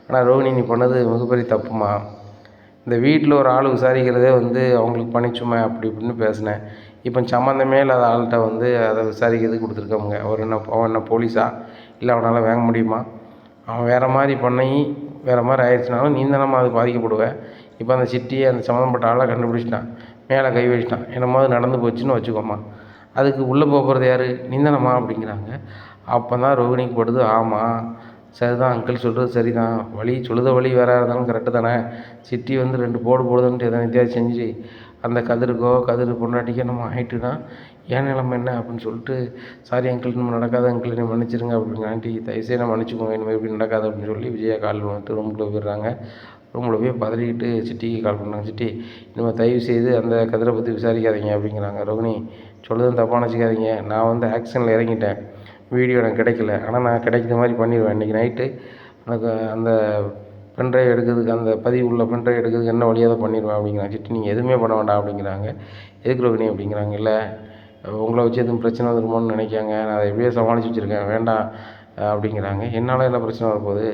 ஆனால் ரோஹிணி நீ பண்ணது மிகப்பெரிய தப்புமா, இந்த வீட்டில் ஒரு ஆள் விசாரிக்கிறதே வந்து அவங்களுக்கு பணிச்சுமை அப்படி இப்படின்னு பேசினேன், இப்போ சம்மந்தமே இல்லாத ஆள்கிட்ட வந்து அதை விசாரிக்கிறதுக்கு கொடுத்துருக்காங்க, அவன் என்ன போலீஸா, இல்லை அவனால் வாங்க முடியுமா, அவன் வேறு மாதிரி பண்ணி வேறு மாதிரி ஆயிடுச்சுனாலும் நீ தானம்மா அது பாதிக்கப்படுவேன். இப்போ அந்த சிட்டியை அந்த சம்மந்தப்பட்ட ஆளாக கண்டுபிடிச்சிட்டான், மேலே கை வச்சிட்டான், என்னமாவது நடந்து போச்சுன்னு வச்சுக்கோமா, அதுக்கு உள்ளே போகிறது யார், நீ தானம்மா அப்படிங்கிறாங்க. அப்போ தான் ரோஹிணிக்கு படுது, ஆமாம் சரிதான் அங்கிள் சொல்கிறது சரிதான், வழி வழி வேறு இருந்தாலும் கரெக்டு தானே, சிட்டி வந்து 2 போடு போடுதுன்ட்டு எதாவது வித்தியாசம் செஞ்சு அந்த கதிர் பொண்டாட்டிக்கோ நம்ம ஆகிட்டுனா ஏன் நிலமை என்ன அப்படின்னு சொல்லிட்டு, சாரி அங்கிள் நம்ம நடக்காத அங்கிள் என்னை மன்னிச்சிருங்க அப்படிங்க, ஆண்டி தயவுசெய்து நான் மன்னிச்சுக்கோங்க, இனிமேல் இப்படி நடக்காது அப்படின்னு சொல்லி விஜயா கால் வந்துட்டு ரூமுக்குள்ளே போயிடுறாங்க. ரூமில் போய் பதறிக்கிட்டு சிட்டிக்கு கால் பண்ணாங்க. சிட்டி இனிமேல் தயவு செய்து அந்த கதிரை பற்றி விசாரிக்காதீங்க அப்படிங்கிறாங்க. ரோகிணி சொல்லுதுன்னு தப்பாக நினச்சிக்காதீங்க, நான் வந்து ஆக்ஷனில் இறங்கிட்டேன், வீடியோ எனக்கு கிடைக்கல, ஆனால் நான் கிடைக்கிற மாதிரி பண்ணிடுவேன், இன்றைக்கி நைட்டு எனக்கு அந்த பென்ட்ரைவ் எடுக்கிறதுக்கு அந்த பதிவு உள்ள பென்ட்ரைவ் எடுக்கிறதுக்கு என்ன வழியாக தான் பண்ணிடுவேன் அப்படிங்கிறாங்க. சிட்டி நீங்கள் எதுவுமே பண்ண வேண்டாம் அப்படிங்கிறாங்க. எதுக்கு ரோகிணி அப்படிங்கிறாங்க. இல்லை உங்களை வச்சு எதுவும் பிரச்சனை வந்துருமோன்னு நினைக்காங்க, நான் அதை எப்படியோ சமாளித்து வச்சுருக்கேன், வேண்டாம் அப்படிங்கிறாங்க. என்னால் என்ன பிரச்சனை வரப்போகுது,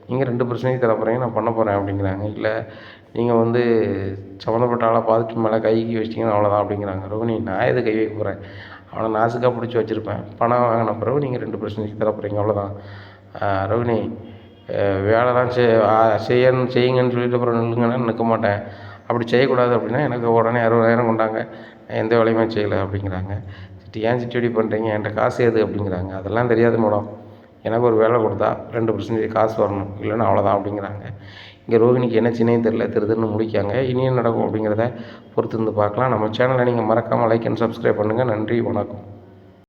நீங்கள் 2 பிரச்சனையும் தர போகிறீங்க, நான் பண்ண போகிறேன் அப்படிங்கிறாங்க. இல்லை நீங்கள் வந்து சம்மந்தப்பட்ட ஆளை பார்த்துட்டு மேலே கைக்கு வச்சிட்டிங்கன்னா அவ்வளோதான் அப்படிங்கிறாங்க. ரோகிணி நான் எது கை வைக்க போகிறேன், அவனை நாசுக்காக பிடிச்சி வச்சுருப்பேன். பணம் வாங்கின பிறகு நீங்கள் 2% தர போகிறீங்க, அவ்வளோதான். ரோகிணி, வேலைலாம் செய்யுங்கன்னு சொல்லிட்டு அப்புறம் நில்லுங்கன்னா நிற்க மாட்டேன். அப்படி செய்யக்கூடாது அப்படின்னா எனக்கு உடனே 60,000 கொண்டாங்க, எந்த வேலையுமே செய்யலை அப்படிங்கிறாங்க. சித்தி, ஏன் சித்தி இப்படி பண்ணுறீங்க, என்கிட்ட காசு ஏது அப்படிங்கிறாங்க. அதெல்லாம் தெரியாது மேடம், எனக்கு ஒரு வேலை கொடுத்தா 2% காசு வரணும், இல்லைன்னா அவ்வளோதான் அப்படிங்கிறாங்க. இங்கே ரோகிணிக்கு என்ன சின்னே தெரில, திருன்னு முடிக்காங்க. இனியும் நடக்கும் அப்படிங்கிறத பொறுத்து இருந்து பார்க்கலாம். நம்ம சேனலை நீங்கள் மறக்காமல் லைக் அண்ட் சப்ஸ்கிரைப் பண்ணுங்கள். நன்றி, வணக்கம்.